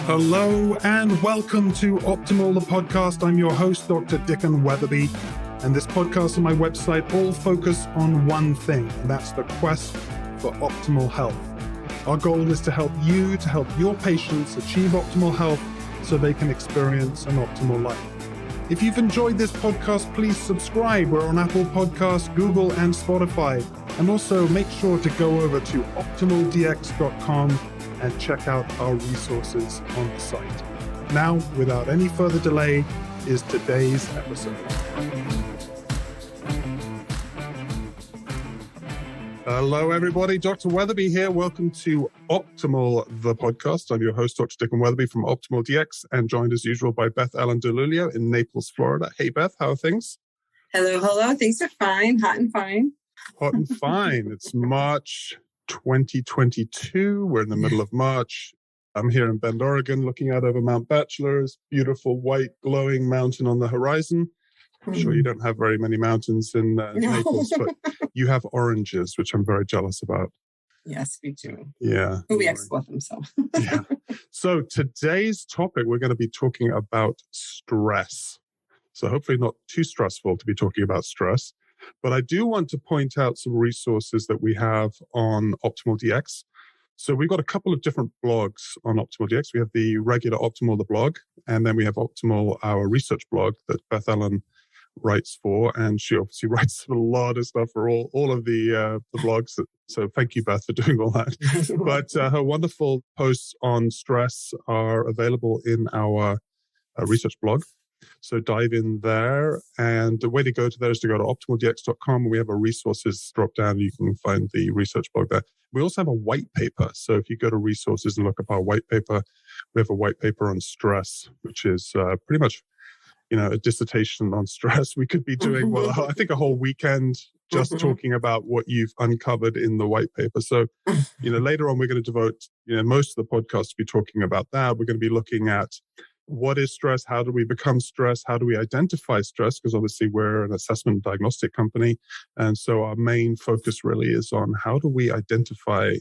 Hello and welcome to Optimal, the podcast. I'm your host, Dr. Dicken Weatherby, and this podcast and my website all focus on one thing, and that's the quest for optimal health. Our goal is to help you, to help your patients achieve optimal health so they can experience an optimal life. If you've enjoyed this podcast, please subscribe. We're on Apple Podcasts, Google, and Spotify. And also make sure to go over to optimaldx.com and check out our resources on the site. Now, without any further delay, is today's episode. Hello, everybody. Dr. Weatherby here. Welcome to Optimal, the podcast. I'm your host, Dr. Dicken Weatherby from Optimal DX, and joined as usual by Beth DiLugio in Naples, Florida. Hey, Beth, how are things? Hello. Things are fine. Hot and fine. Hot and fine. It's March 2022. We're in the middle of March. I'm here in Bend, Oregon, looking out over Mount Bachelor's beautiful white glowing mountain on the horizon. I'm sure you don't have very many mountains in Naples, but you have oranges, which I'm very jealous about. Yes, we do. Yeah. We export them, so. Yeah. So today's topic, we're going to be talking about stress. So hopefully not too stressful to be talking about stress. But I do want to point out some resources that we have on Optimal DX. So we've got a couple of different blogs on Optimal DX. We have the regular Optimal, the blog, and then we have Optimal, our research blog that Beth writes for. And she obviously writes a lot of stuff for all of the blogs. So thank you, Beth, for doing all that. But her wonderful posts on stress are available in our research blog. So dive in there. And the way to go to there is to go to optimaldx.com. We have a resources drop down. You can find the research blog there. We also have a white paper. So if you go to resources and look up our white paper, we have a white paper on stress, which is pretty much, a dissertation on stress. We could be doing, I think a whole weekend just talking about what you've uncovered in the white paper. So, later on, we're going to devote, most of the podcast to be talking about that. We're going to be looking at what is stress? How do we become stressed? How do we identify stress? Because obviously we're an assessment diagnostic company. And so our main focus really is on how do we identify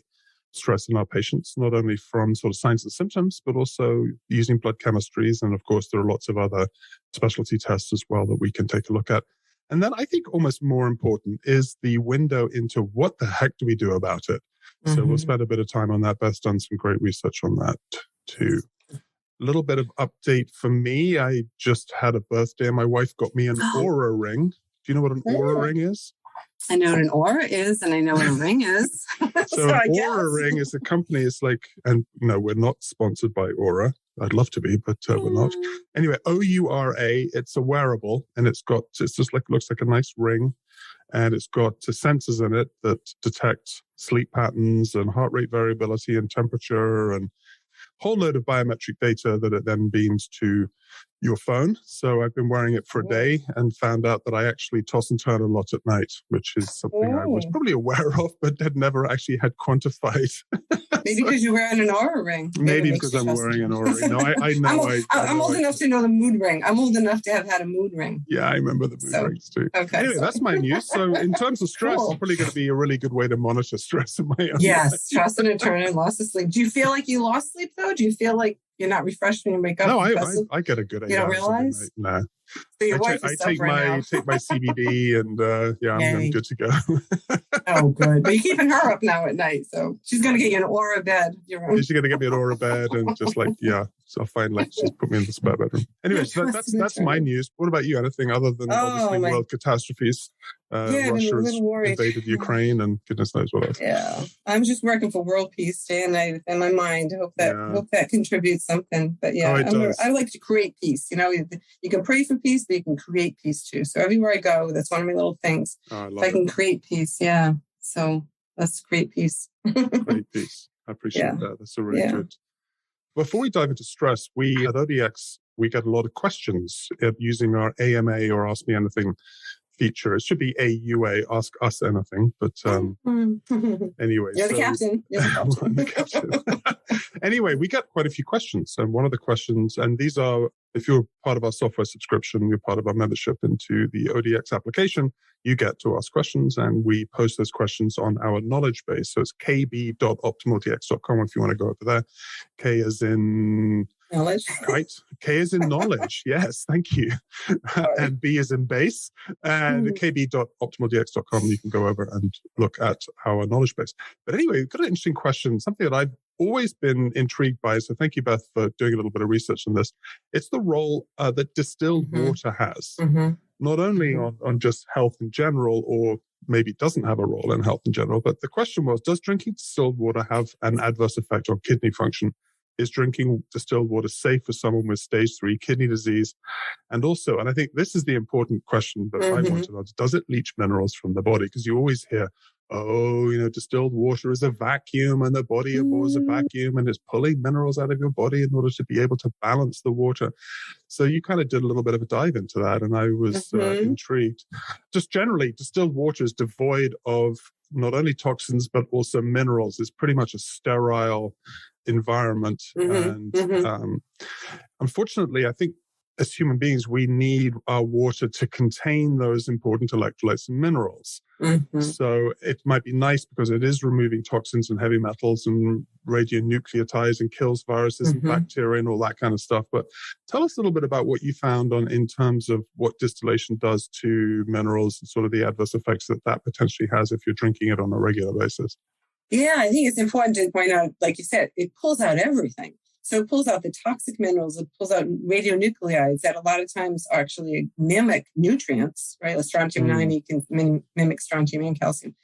stress in our patients, not only from sort of signs and symptoms, but also using blood chemistries. And of course, there are lots of other specialty tests as well that we can take a look at. And then I think almost more important is the window into what the heck do we do about it? So we'll spend a bit of time on that. Beth's done some great research on that too. A little bit of update for me. I just had a birthday and my wife got me an Aura ring. Do you know what an Aura ring is? I know what an Aura is and I know what a ring is. So an Aura ring is a company. It's like, and no, we're not sponsored by Aura. I'd love to be, but we're not. Anyway, OURA, it's a wearable and it's just like, looks like a nice ring. And it's got sensors in it that detect sleep patterns and heart rate variability and temperature and whole load of biometric data that it then beams to your phone. So I've been wearing it for a day and found out that I actually toss and turn a lot at night, which is something I was probably aware of, but had never actually had quantified. Maybe because you're wearing an Aura ring. Maybe because I'm wearing an Aura ring. No, I know. I'm old enough to know the mood ring. I'm old enough to have had a mood ring. Yeah, I remember the mood rings too. Okay, anyway, that's my news. So in terms of stress, it's probably going to be a really good way to monitor stress in my own life. Stress and turn loss of sleep. Do you feel like you lost sleep though? Do you feel like you're not refreshed when you wake up? No, I get a good 8 hours. You don't realize? No. So your wife is take my CBD and I'm good to go. Oh, good. But you're keeping her up now at night, so she's going to get you an Aura bed. She's going to get me an Aura bed and just so I'll find she's put me in the spare bedroom. Anyway, so that's my news. What about you? Anything other than obviously world catastrophes? Russia has invaded Ukraine and goodness knows what else. Yeah, I'm just working for world peace day and night in my mind. I hope that contributes something. But I like to create peace. You can pray for peace, but you can create peace too. So everywhere I go, that's one of my little things. I can create peace. Yeah. So let's create peace. Create peace. I appreciate that. That's a really good. Before we dive into stress, we at ODX, we get a lot of questions using our AMA or Ask Me Anything feature. It should be AUA, Ask Us Anything. But anyway. You're the captain. I'm the captain. Anyway, we get quite a few questions. And one of the questions, and these are, if you're part of our software subscription, you're part of our membership into the ODX application, you get to ask questions, and we post those questions on our knowledge base. So it's kb.optimaldx.com if you want to go over there. K as in... knowledge. Right. K is in knowledge. Yes, thank you. And B is in base. And kb.optimaldx.com, you can go over and look at our knowledge base. But anyway, we've got an interesting question, something that I've always been intrigued by. So thank you, Beth, for doing a little bit of research on this. It's the role that distilled water has, not only on just health in general, or maybe it doesn't have a role in health in general, but the question was, does drinking distilled water have an adverse effect on kidney function? Is drinking distilled water safe for someone with stage 3 kidney disease? And also, and I think this is the important question that I want to know, does it leach minerals from the body? Because you always hear, distilled water is a vacuum and the body abhors a vacuum and it's pulling minerals out of your body in order to be able to balance the water. So you kind of did a little bit of a dive into that, and I was intrigued. Just generally, distilled water is devoid of not only toxins, but also minerals. It's pretty much a sterile environment. And unfortunately, I think as human beings, we need our water to contain those important electrolytes and minerals. So it might be nice because it is removing toxins and heavy metals and radionucleotides and kills viruses and bacteria and all that kind of stuff. But tell us a little bit about what you found in terms of what distillation does to minerals and sort of the adverse effects that potentially has if you're drinking it on a regular basis. Yeah, I think it's important to point out, like you said, it pulls out everything. So it pulls out the toxic minerals, it pulls out radionucleotides that a lot of times actually mimic nutrients, right? Like strontium-90 can mimic strontium and calcium.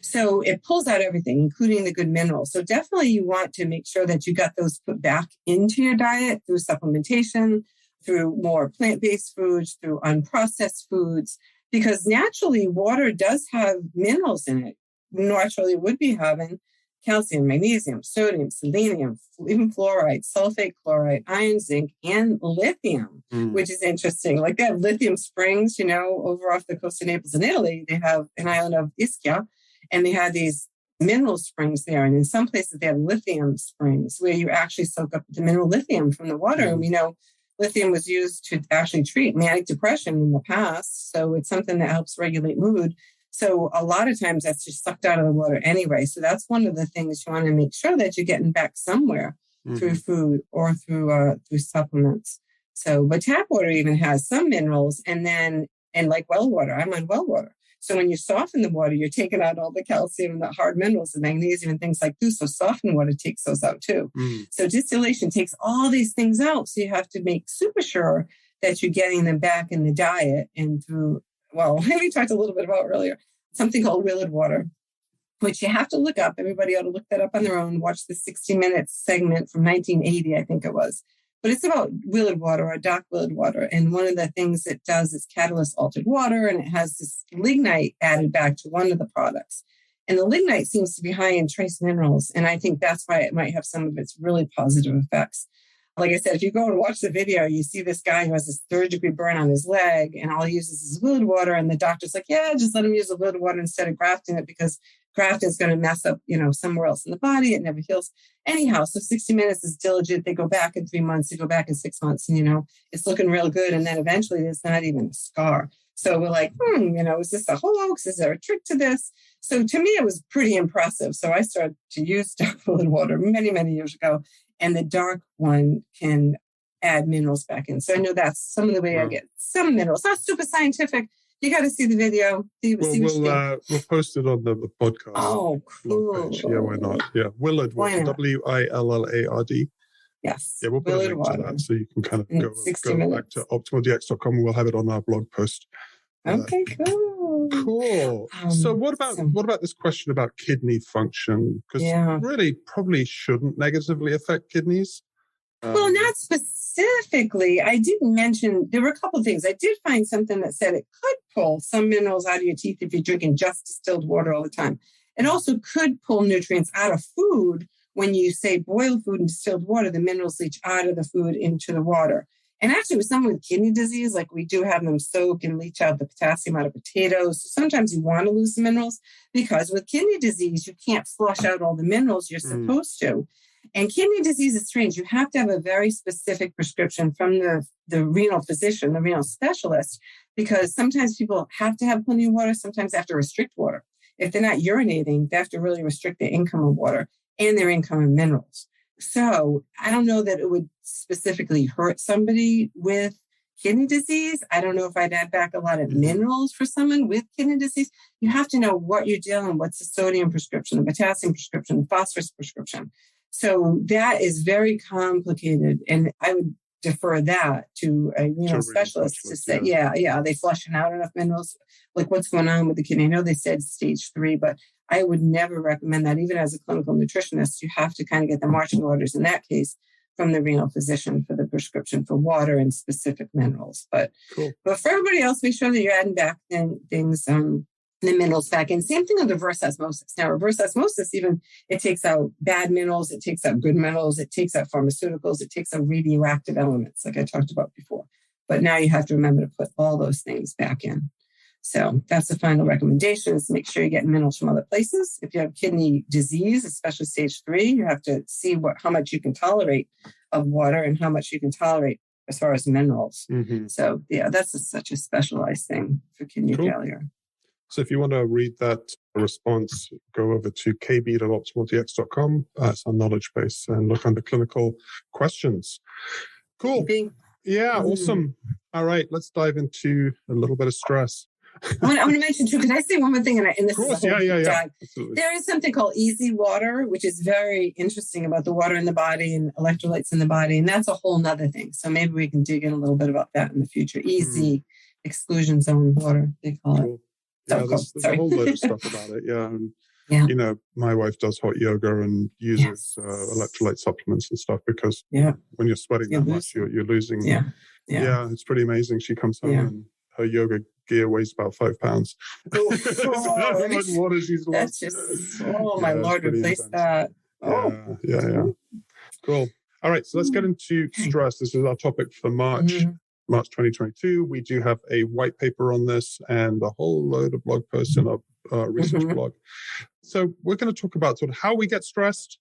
So it pulls out everything, including the good minerals. So definitely you want to make sure that you got those put back into your diet through supplementation, through more plant-based foods, through unprocessed foods, because naturally water does have minerals in it. Naturally would be having calcium, magnesium, sodium, selenium, even fluoride, sulfate chloride, iron, zinc, and lithium, which is interesting. Like they have lithium springs, over off the coast of Naples in Italy. They have an island of Ischia, and they have these mineral springs there. And in some places, they have lithium springs where you actually soak up the mineral lithium from the water. And we know lithium was used to actually treat manic depression in the past. So it's something that helps regulate mood. So a lot of times that's just sucked out of the water anyway. So that's one of the things you want to make sure that you're getting back somewhere through food or through supplements. So, but tap water even has some minerals, and like well water, I'm on well water. So when you soften the water, you're taking out all the calcium and the hard minerals and magnesium and things like this. So softened water takes those out too. So distillation takes all these things out. So you have to make super sure that you're getting them back in the diet and through, we talked a little bit about earlier, something called Willard water, which you have to look up. Everybody ought to look that up on their own. Watch the 60 Minutes segment from 1980, I think it was. But it's about Willard water or dark Willard water. And one of the things it does is catalyst altered water, and it has this lignite added back to one of the products. And the lignite seems to be high in trace minerals. And I think that's why it might have some of its really positive effects. Like I said, if you go and watch the video, you see this guy who has this 3rd-degree burn on his leg, and all he uses is Willard water. And the doctor's like, yeah, just let him use the Willard water instead of grafting it, because grafting is going to mess up, somewhere else in the body. It never heals. Anyhow, so 60 Minutes is diligent. They go back in 3 months. They go back in 6 months. And, it's looking real good. And then eventually there's not even a scar. So we're like, is this a hoax? Is there a trick to this? So to me, it was pretty impressive. So I started to use dark Willard water many, many years ago. And the dark one can add minerals back in. So I know that's some of the way I get some minerals. Not super scientific. You got to see the video. We'll post it on the podcast. Oh, cool. Yeah, why not? Yeah, Willard, Willard. Yes. Yeah, we'll put a link to that so you can kind of go back to optimaldx.com, and we'll have it on our blog post. Okay, cool. So what about this question about kidney function? Because really probably shouldn't negatively affect kidneys. Well, not specifically. I did mention, there were a couple of things. I did find something that said it could pull some minerals out of your teeth if you're drinking just distilled water all the time. It also could pull nutrients out of food. When you say boil food in distilled water, the minerals leach out of the food into the water. And actually with someone with kidney disease, like we do have them soak and leach out the potassium out of potatoes. So sometimes you want to lose the minerals, because with kidney disease, you can't flush out all the minerals you're supposed to. And kidney disease is strange. You have to have a very specific prescription from the renal physician, the renal specialist, because sometimes people have to have plenty of water. Sometimes they have to restrict water. If they're not urinating, they have to really restrict their income of water and their income of minerals. So I don't know that it would specifically hurt somebody with kidney disease. I don't know if I'd add back a lot of minerals for someone with kidney disease. You have to know what you're dealing with. What's the sodium prescription, the potassium prescription, the phosphorus prescription. So that is very complicated. And I would defer that to a renal specialist to say, are they flushing out enough minerals? Like what's going on with the kidney? I know they said stage 3, but I would never recommend that. Even as a clinical nutritionist, you have to kind of get the marching orders in that case from the renal physician for the prescription for water and specific minerals. But for everybody else, make sure that you're adding back things, the minerals back in. Same thing with reverse osmosis. Now, reverse osmosis, even it takes out bad minerals, it takes out good minerals, it takes out pharmaceuticals, it takes out radioactive elements, like I talked about before. But now you have to remember to put all those things back in. So that's the final recommendation, is make sure you're getting minerals from other places. If you have kidney disease, especially stage 3, you have to see how much you can tolerate of water and how much you can tolerate as far as minerals. So that's such a specialized thing for kidney failure. So if you want to read that response, go over to kb.optimaltx.com. It's our knowledge base, and look under clinical questions. Cool. Yeah, awesome. All right, let's dive into a little bit of stress. I want to mention too, can I say one more thing? And this is a whole dive. Absolutely. There is something called easy water, which is very interesting about the water in the body and electrolytes in the body. And that's a whole nother thing. So maybe we can dig in a little bit about that in the future. Easy exclusion zone water, they call it. Yeah, there's a whole load of stuff about it. You know, my wife does hot yoga and uses electrolyte supplements and stuff because when you're sweating that much, you're losing. Yeah, it's pretty amazing. She comes home and her yoga gear weighs about 5 pounds. That's how much water she's lost. That's just, my Lord, replace that. Yeah. Cool. All right, so let's get into stress. This is our topic for March 2022. We do have a white paper on this and a whole load of blog posts in our research blog. So we're going to talk about sort of how we get stressed,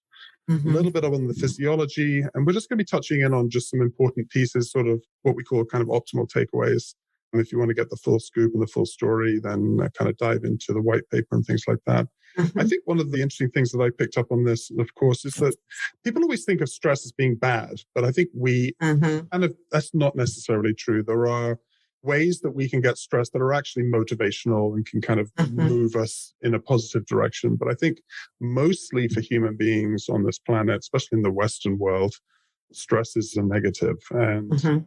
a little bit on the physiology, and we're just going to be touching in on just some important pieces, sort of what we call kind of optimal takeaways. And if you want to get the full scoop and the full story, then kind of dive into the white paper and things like that. I think one of the interesting things that I picked up on this, of course, is that people always think of stress as being bad, but I think we that's not necessarily true. There are ways that we can get stressed that are actually motivational and can kind of move us in a positive direction. But I think mostly for human beings on this planet, especially in the Western world, stress is a negative. And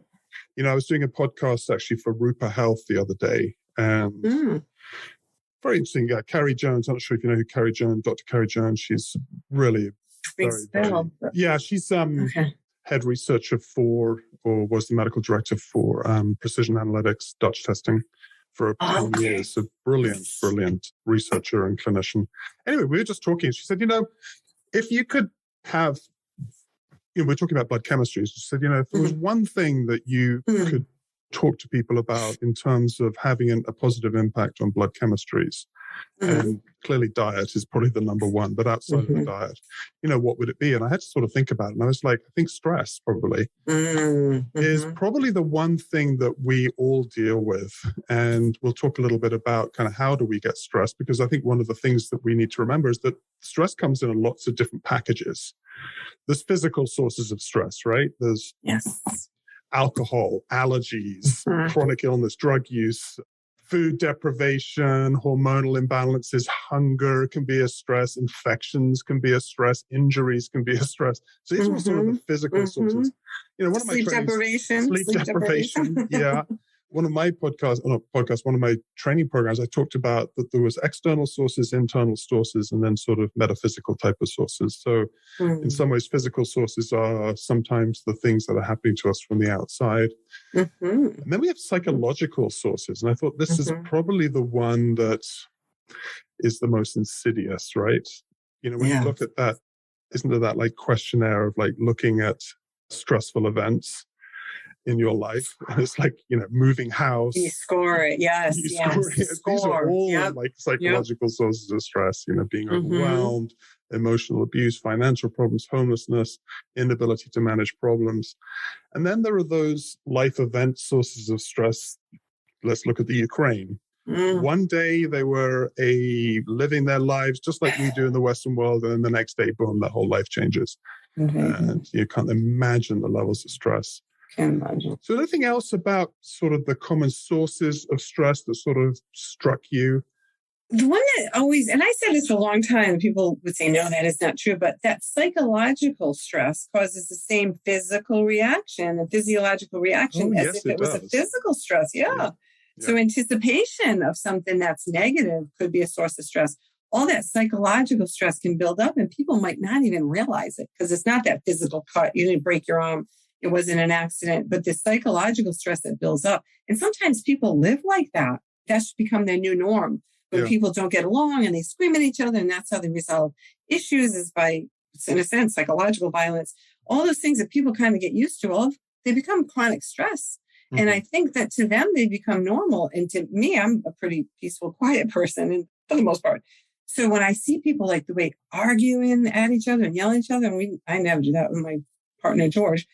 you know, I was doing a podcast actually for Rupa Health the other day, and very interesting. Carrie Jones, I'm not sure if you know who Carrie Jones, Dr. Carrie Jones. She's really she's head researcher for, or was the medical director for precision analytics Dutch testing for 10 years. A brilliant researcher and clinician. Anyway, we were just talking. She said, you know, if you could have, we're talking about blood chemistry. She said, you know, if there was one thing that you could talk to people about in terms of having a positive impact on blood chemistries, and clearly diet is probably the number one, but outside of the diet, you know, what would it be? And I had to sort of think about it. And I was like, I think stress probably is probably the one thing that we all deal with. And we'll talk a little bit about kind of how do we get stressed, because I think one of the things that we need to remember is that stress comes in lots of different packages. There's physical sources of stress, right? There's alcohol, allergies, chronic illness, drug use, food deprivation, hormonal imbalances, hunger can be a stress, infections can be a stress, injuries can be a stress. So these are sort of the physical sources. You know, one of my sleep deprivation. Yeah. One of my one of my training programs, I talked about that there was external sources, internal sources, and then sort of metaphysical type of sources. So in some ways, physical sources are sometimes the things that are happening to us from the outside. And then we have psychological sources. And I thought this is probably the one that is the most insidious, right? You know, when you look at that, isn't there that like questionnaire of like looking at stressful events? in your life. And it's like, moving house. You score it. Yes. You score it. These are all like psychological sources of stress, being overwhelmed, emotional abuse, financial problems, homelessness, inability to manage problems. And then there are those life event sources of stress. Let's look at the Ukraine. One day they were living their lives just like we do in the Western world, and then the next day, boom, their whole life changes. And you can't imagine the levels of stress. Can't imagine. So anything else about sort of the common sources of stress that sort of struck you? The one that always, and I said this for a long time, people would say, no, that is not true, but that psychological stress causes the same physical reaction, a physiological reaction as if it was a physical stress. Yeah. So anticipation of something that's negative could be a source of stress. All that psychological stress can build up and people might not even realize it because it's not that physical cut. You didn't break your arm. It wasn't an accident, but the psychological stress that builds up. And sometimes people live like that. That should become their new norm. When people don't get along and they scream at each other, and that's how they resolve issues is by, in a sense, psychological violence. All those things that people kind of get used to, they become chronic stress. And I think that to them, they become normal. And to me, I'm a pretty peaceful, quiet person, and for the most part. So when I see people like the way arguing at each other and yelling at each other, and I never do that with my partner, George.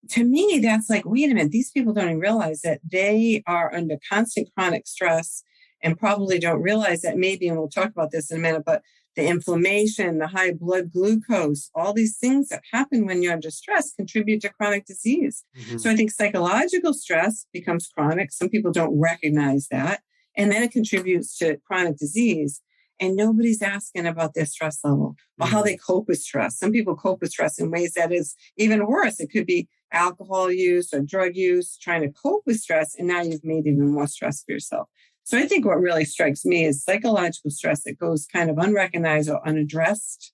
To me, that's like, wait a minute, these people don't even realize that they are under constant chronic stress and probably don't realize that maybe, and we'll talk about this in a minute, but the inflammation, the high blood glucose, all these things that happen when you're under stress contribute to chronic disease. So I think psychological stress becomes chronic. Some people don't recognize that. And then it contributes to chronic disease. And nobody's asking about their stress level or how they cope with stress. Some people cope with stress in ways that is even worse. It could be alcohol use or drug use, trying to cope with stress. And now you've made even more stress for yourself. So I think what really strikes me is psychological stress that goes kind of unrecognized or unaddressed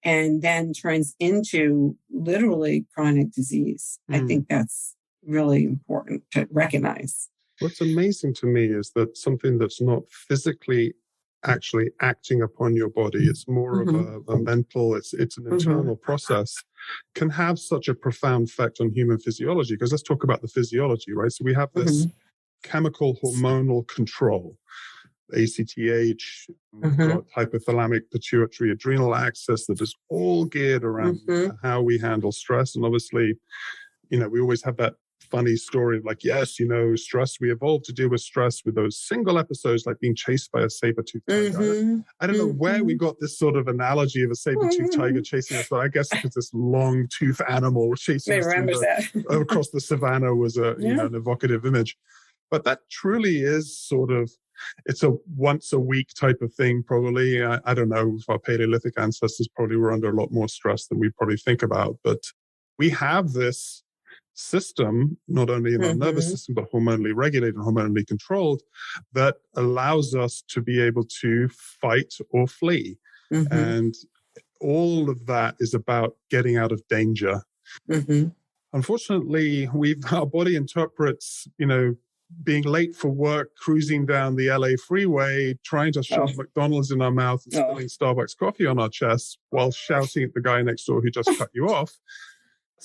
and then turns into literally chronic disease. I think that's really important to recognize. What's amazing to me is that something that's not physically actually acting upon your body, it's more of a mental, it's an internal process, can have such a profound effect on human physiology. Because let's talk about the physiology, right? So we have this chemical hormonal control, ACTH, got hypothalamic pituitary adrenal axis that is all geared around how we handle stress. And obviously, we always have that funny story of like, yes, stress, we evolved to deal with stress with those single episodes like being chased by a saber-toothed tiger. I don't know where we got this sort of analogy of a saber-toothed tiger chasing us, but I guess because this long-toothed animal chasing us across the savannah was an evocative image. But that truly is sort of, it's a once a week type of thing, probably. I don't know, our Paleolithic ancestors probably were under a lot more stress than we probably think about. But we have this system, not only in our nervous system, but hormonally regulated and hormonally controlled, that allows us to be able to fight or flee. And all of that is about getting out of danger. Unfortunately, our body interprets, being late for work, cruising down the LA freeway, trying to shove McDonald's in our mouth and spilling Starbucks coffee on our chests while shouting at the guy next door who just cut you off.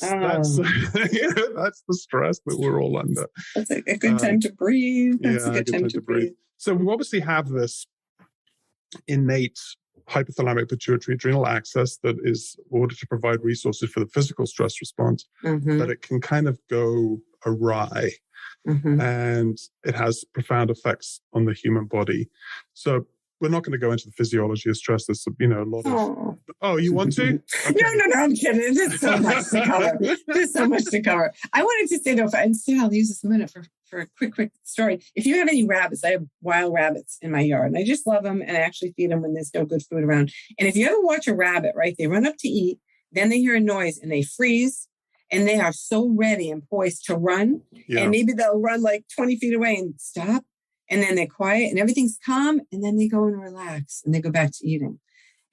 That's the stress that we're all under. That's a good time to breathe. That's a good time to breathe. So we obviously have this innate hypothalamic pituitary adrenal axis that is ordered to provide resources for the physical stress response, but it can kind of go awry. And it has profound effects on the human body. So we're not going to go into the physiology of stress. There's a lot of... Oh, you want to? Okay. No, I'm kidding. There's so much to cover. There's so much to cover. I wanted to say, though, instead I'll use this a minute for a quick story. If you have any rabbits, I have wild rabbits in my yard, and I just love them, and I actually feed them when there's no good food around. And if you ever watch a rabbit, right, they run up to eat, then they hear a noise, and they freeze, and they are so ready and poised to run. And maybe they'll run like 20 feet away and stop. And then they're quiet and everything's calm. And then they go and relax and they go back to eating.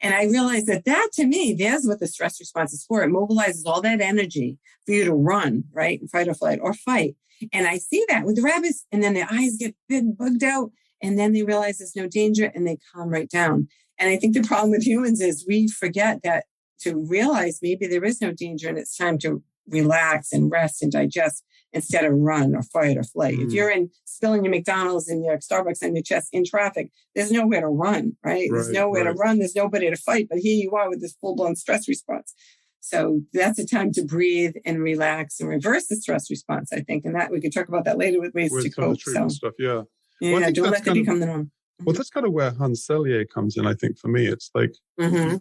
And I realized that to me, that's what the stress response is for. It mobilizes all that energy for you to run, right? Fight or flight or fight. And I see that with the rabbits. And then their eyes get big, bugged out. And then they realize there's no danger and they calm right down. And I think the problem with humans is we forget that to realize maybe there is no danger and it's time to relax and rest and digest. instead of run or fight or flight. If you're spilling your McDonald's and your Starbucks on your chest in traffic, there's nowhere to run, right? There's nowhere to run. There's nobody to fight. But here you are with this full-blown stress response. So that's a time to breathe and relax and reverse the stress response, I think. And that we could talk about that later with ways to cope. Stuff, yeah. Well, don't let that become the norm. Well, that's kind of where Hans Selye comes in, I think, for me. It's like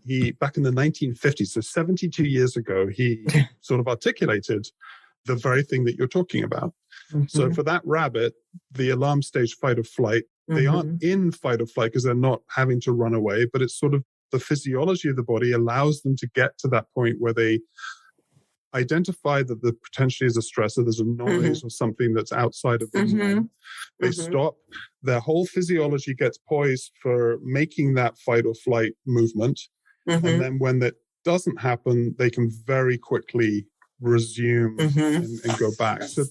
he back in the 1950s, so 72 years ago, he sort of articulated the very thing that you're talking about. So for that rabbit, the alarm stage fight or flight, they aren't in fight or flight because they're not having to run away, but it's sort of the physiology of the body allows them to get to that point where they identify that there potentially is a stressor, there's a noise or something that's outside of the norm. They stop, their whole physiology gets poised for making that fight or flight movement. And then when that doesn't happen, they can very quickly resume and go back. So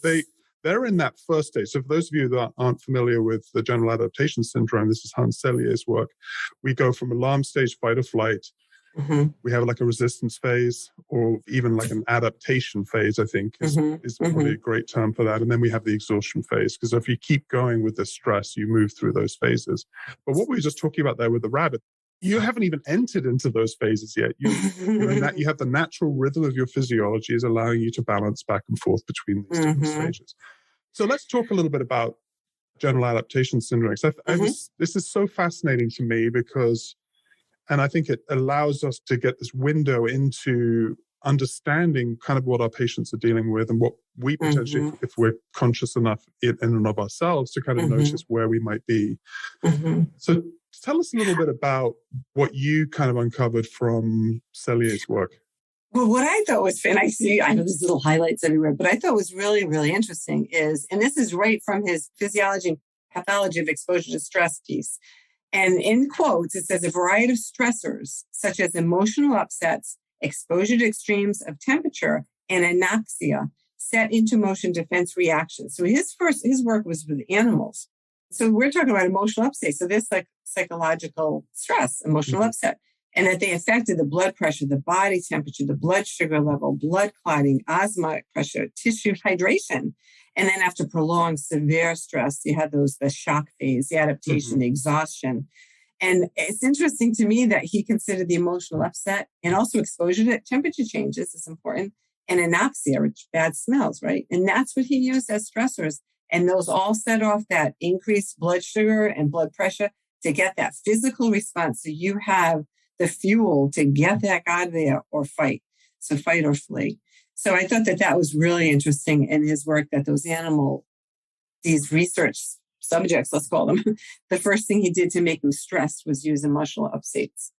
they're in that first stage. So for those of you that aren't familiar with the general adaptation syndrome, this is Hans Selye's work. We go from alarm stage, fight or flight. We have like a resistance phase or even like an adaptation phase, I think is probably a great term for that. And then we have the exhaustion phase, because if you keep going with the stress, you move through those phases. But what we were just talking about there with the rabbit, you haven't even entered into those phases yet. You have the natural rhythm of your physiology is allowing you to balance back and forth between these different stages. So let's talk a little bit about general adaptation syndrome. This is so fascinating to me because, and I think it allows us to get this window into understanding kind of what our patients are dealing with and what we potentially, if we're conscious enough in and of ourselves, to kind of notice where we might be. So tell us a little bit about what you kind of uncovered from Selye's work. Well, what I thought was, and I know there's little highlights everywhere, but I thought was really, really interesting is, and this is right from his Physiology and Pathology of Exposure to Stress piece. And in quotes, it says a variety of stressors, such as emotional upsets, exposure to extremes of temperature, and anoxia, set into motion defense reactions. So his work was with animals. So we're talking about emotional upset. So this like psychological stress, emotional upset, and that they affected the blood pressure, the body temperature, the blood sugar level, blood clotting, osmotic pressure, tissue hydration. And then after prolonged severe stress, you had the shock phase, the adaptation, the exhaustion. And it's interesting to me that he considered the emotional upset and also exposure to temperature changes is important, and anoxia, which bad smells, right? And that's what he used as stressors. And those all set off that increased blood sugar and blood pressure to get that physical response. So you have the fuel to get that out of there or fight. So fight or flee. So I thought that was really interesting in his work, that these research subjects, let's call them, the first thing he did to make them stressed was use emotional upsets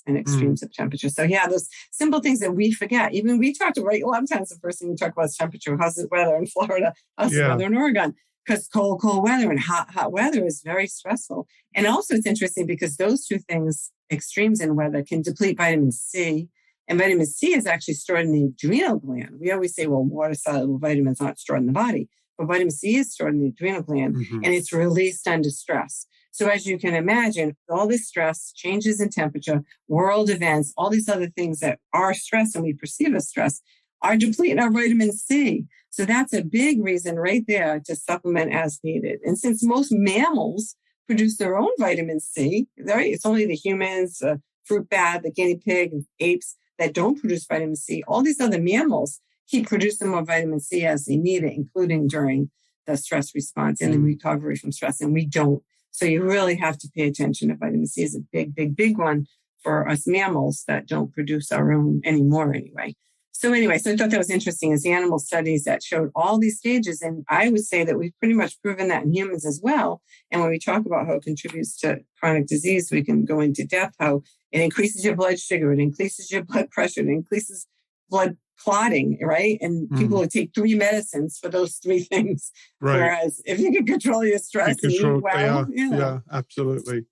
and extremes of temperature. So yeah, those simple things that we forget. Even we talked about, a lot of times the first thing we talk about is temperature. How's the weather in Florida? How's the weather in Oregon? Because cold weather and hot weather is very stressful. And also it's interesting because those two things, extremes in weather, can deplete vitamin C. And vitamin C is actually stored in the adrenal gland. We always say, well, water-soluble vitamins aren't stored in the body. But vitamin C is stored in the adrenal gland, and it's released under stress. So as you can imagine, all this stress, changes in temperature, world events, all these other things that are stress and we perceive as stress are depleting our vitamin C. So that's a big reason right there to supplement as needed. And since most mammals produce their own vitamin C, right? It's only the humans, fruit bat, the guinea pig, and apes that don't produce vitamin C. All these other mammals keep producing more vitamin C as they need it, including during the stress response and the recovery from stress, and we don't. So you really have to pay attention to vitamin C. Is a big, big, big one for us mammals that don't produce our own anymore anyway. So I thought that was interesting as animal studies that showed all these stages. And I would say that we've pretty much proven that in humans as well. And when we talk about how it contributes to chronic disease, we can go into depth how it increases your blood sugar, it increases your blood pressure, it increases blood clotting, right? And people would take 3 medicines for those 3 things. Right. Whereas if you can control your stress and eat well, yeah, absolutely.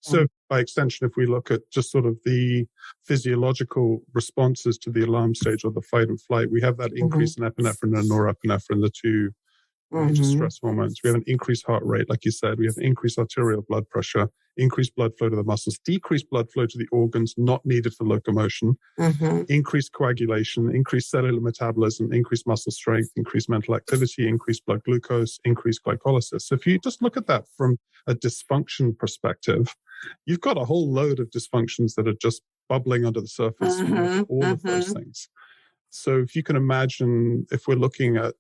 So by extension, if we look at just sort of the physiological responses to the alarm stage or the fight and flight, we have that increase in epinephrine and norepinephrine, the two major stress hormones. We have an increased heart rate, like you said. We have increased arterial blood pressure, increased blood flow to the muscles, decreased blood flow to the organs not needed for locomotion, increased coagulation, increased cellular metabolism, increased muscle strength, increased mental activity, increased blood glucose, increased glycolysis. So if you just look at that from a dysfunction perspective, you've got a whole load of dysfunctions that are just bubbling under the surface with all of those things. So if you can imagine, if we're looking at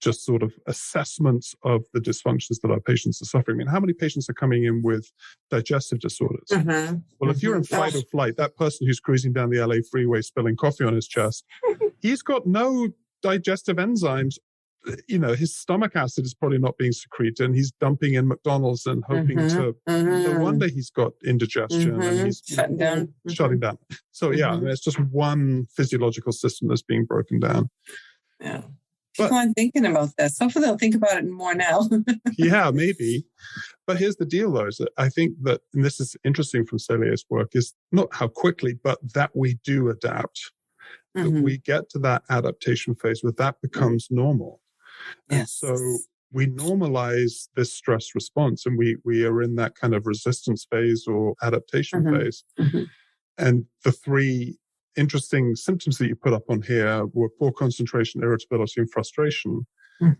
just sort of assessments of the dysfunctions that our patients are suffering. I mean, how many patients are coming in with digestive disorders? Well, if you're in fight or flight, that person who's cruising down the LA freeway spilling coffee on his chest, he's got no digestive enzymes. You know, his stomach acid is probably not being secreted, and he's dumping in McDonald's and hoping to, no wonder he's got indigestion and he's shutting down. So yeah, I mean, it's just one physiological system that's being broken down. Yeah. People aren't thinking about this. Hopefully they'll think about it more now. Yeah, maybe. But here's the deal, though, is that I think that, and this is interesting from Célier's work, is not how quickly, but that we do adapt. That we get to that adaptation phase where that becomes normal. Yes. And so we normalize this stress response, and we are in that kind of resistance phase or adaptation phase. And the three interesting symptoms that you put up on here were poor concentration, irritability, and frustration.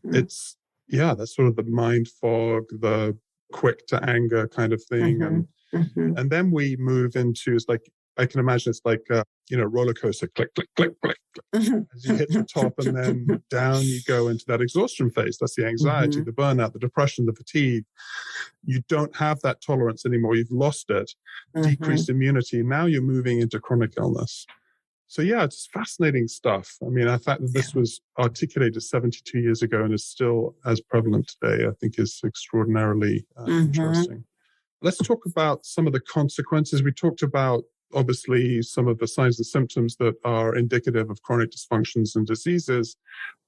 It's, that's sort of the mind fog, the quick to anger kind of thing. And then we move into, it's like, I can imagine it's like a, roller coaster, click, click, click, click, click. As you hit the top and then down you go into that exhaustion phase. That's the anxiety, the burnout, the depression, the fatigue. You don't have that tolerance anymore. You've lost it. Decreased immunity. Now you're moving into chronic illness. So yeah, it's fascinating stuff. I mean, the fact that this was articulated 72 years ago and is still as prevalent today, I think is extraordinarily interesting. Let's talk about some of the consequences. We talked about, obviously, some of the signs and symptoms that are indicative of chronic dysfunctions and diseases,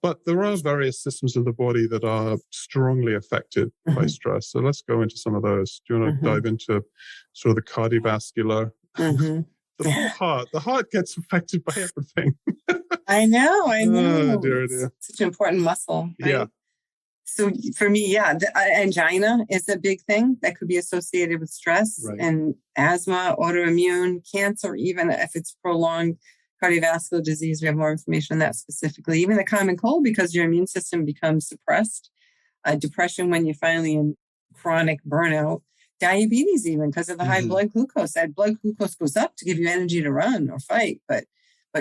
but there are various systems of the body that are strongly affected by stress. So let's go into some of those. Do you want to dive into sort of the cardiovascular? The heart gets affected by everything. I know. Oh, dear. It's such an important muscle, right? Yeah. So for me, the angina is a big thing that could be associated with stress and asthma, autoimmune, cancer, even if it's prolonged cardiovascular disease. We have more information on that specifically. Even the common cold, because your immune system becomes suppressed. Depression when you're finally in chronic burnout. Diabetes even because of the high blood glucose. That blood glucose goes up to give you energy to run or fight, but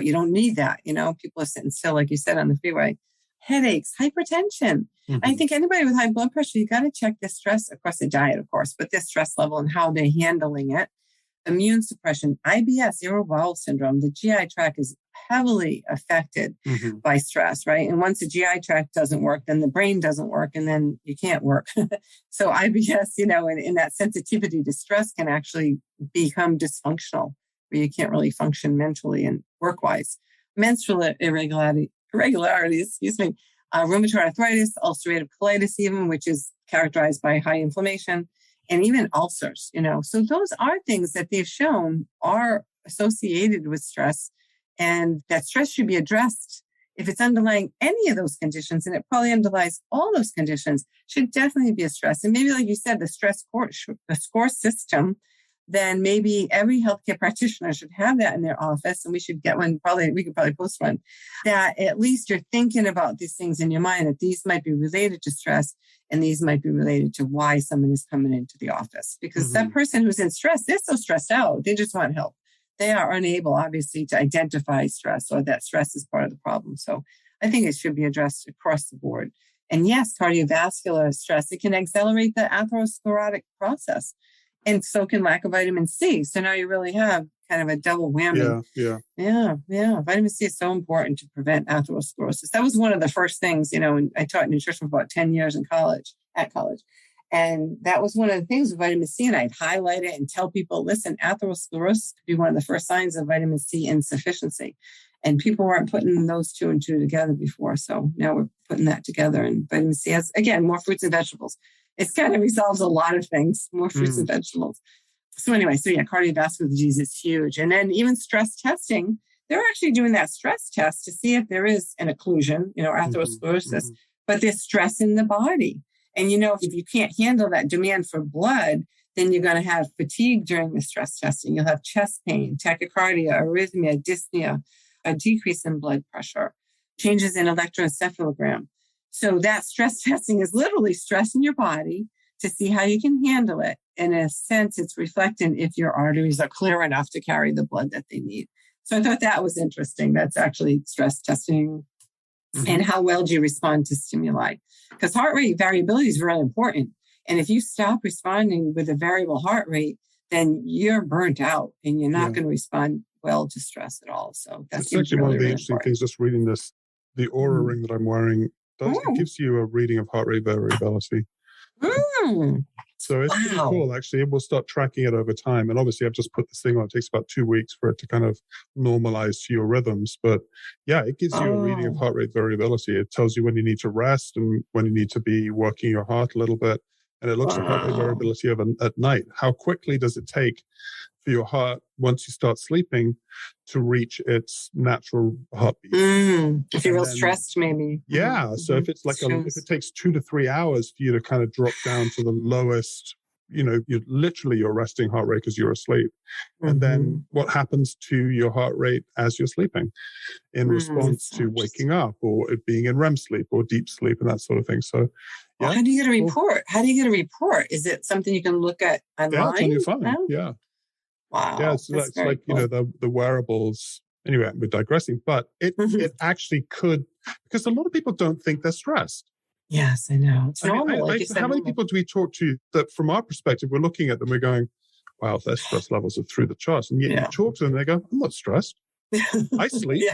you don't need that. People are sitting still, like you said, on the freeway. Headaches, hypertension. I think anybody with high blood pressure, you got to check the stress, of course, the diet, of course, but the stress level and how they're handling it. Immune suppression, IBS, irritable bowel syndrome. The GI tract is heavily affected by stress, right? And once the GI tract doesn't work, then the brain doesn't work, and then you can't work. So IBS, and that sensitivity to stress can actually become dysfunctional, where you can't really function mentally and work-wise. Menstrual irregularities, rheumatoid arthritis, ulcerative colitis even, which is characterized by high inflammation, and even ulcers, So those are things that they've shown are associated with stress, and that stress should be addressed. If it's underlying any of those conditions, and it probably underlies all those conditions, should definitely be a stress. And maybe, like you said, the score system, then maybe every healthcare practitioner should have that in their office, and we should get one. We could probably post one, that at least you're thinking about these things in your mind, that these might be related to stress, and these might be related to why someone is coming into the office. Because that person who's in stress, they're so stressed out, they just want help. They are unable, obviously, to identify stress, or that stress is part of the problem. So I think it should be addressed across the board. And yes, cardiovascular stress, it can accelerate the atherosclerotic process. And so can lack of vitamin C. So now you really have kind of a double whammy. Yeah. Vitamin C is so important to prevent atherosclerosis. That was one of the first things, and I taught nutrition for about 10 years at college. And that was one of the things with vitamin C. And I'd highlight it and tell people, listen, atherosclerosis could be one of the first signs of vitamin C insufficiency. And people weren't putting those two and two together before. So now we're putting that together. And vitamin C has, again, more fruits and vegetables. It kind of resolves a lot of things, more fruits and vegetables. So anyway, cardiovascular disease is huge. And then even stress testing, they're actually doing that stress test to see if there is an occlusion, atherosclerosis. but there's stress in the body. And, if you can't handle that demand for blood, then you're going to have fatigue during the stress testing. You'll have chest pain, tachycardia, arrhythmia, dyspnea, a decrease in blood pressure, changes in electroencephalogram. So that stress testing is literally stressing your body to see how you can handle it. In a sense, it's reflecting if your arteries are clear enough to carry the blood that they need. So I thought that was interesting. That's actually stress testing. And how well do you respond to stimuli? Because heart rate variability is really important. And if you stop responding with a variable heart rate, then you're burnt out and you're not going to respond well to stress at all. So that's actually really, one of the really interesting important. things, just reading this, the Aura ring that I'm wearing, it gives you a reading of heart rate variability. So it's pretty cool, actually. We'll start tracking it over time. And obviously, I've just put this thing on. It takes about 2 weeks for it to kind of normalize to your rhythms. But yeah, it gives you a reading of heart rate variability. It tells you when you need to rest and when you need to be working your heart a little bit. And it looks at heart rate variability at night. How quickly does it take for your heart, once you start sleeping, to reach its natural heartbeat? If you're real stressed, maybe. Yeah. So if it's like if it takes 2 to 3 hours for you to kind of drop down to the lowest, you're your resting heart rate because you're asleep. And then what happens to your heart rate as you're sleeping in response to waking up or it being in REM sleep or deep sleep and that sort of thing. So how do you get a report? How do you get a report? Is it something you can look at online? Yeah, it's on your phone. Yeah. Wow. Yeah, it's like cool. The wearables. Anyway, we're digressing, but it actually could, because a lot of people don't think they're stressed. Yes, I know. It's normal. How many people do we talk to that from our perspective, we're looking at them, we're going, wow, their stress levels are through the charts. And yet you talk to them, they go, I'm not stressed. I sleep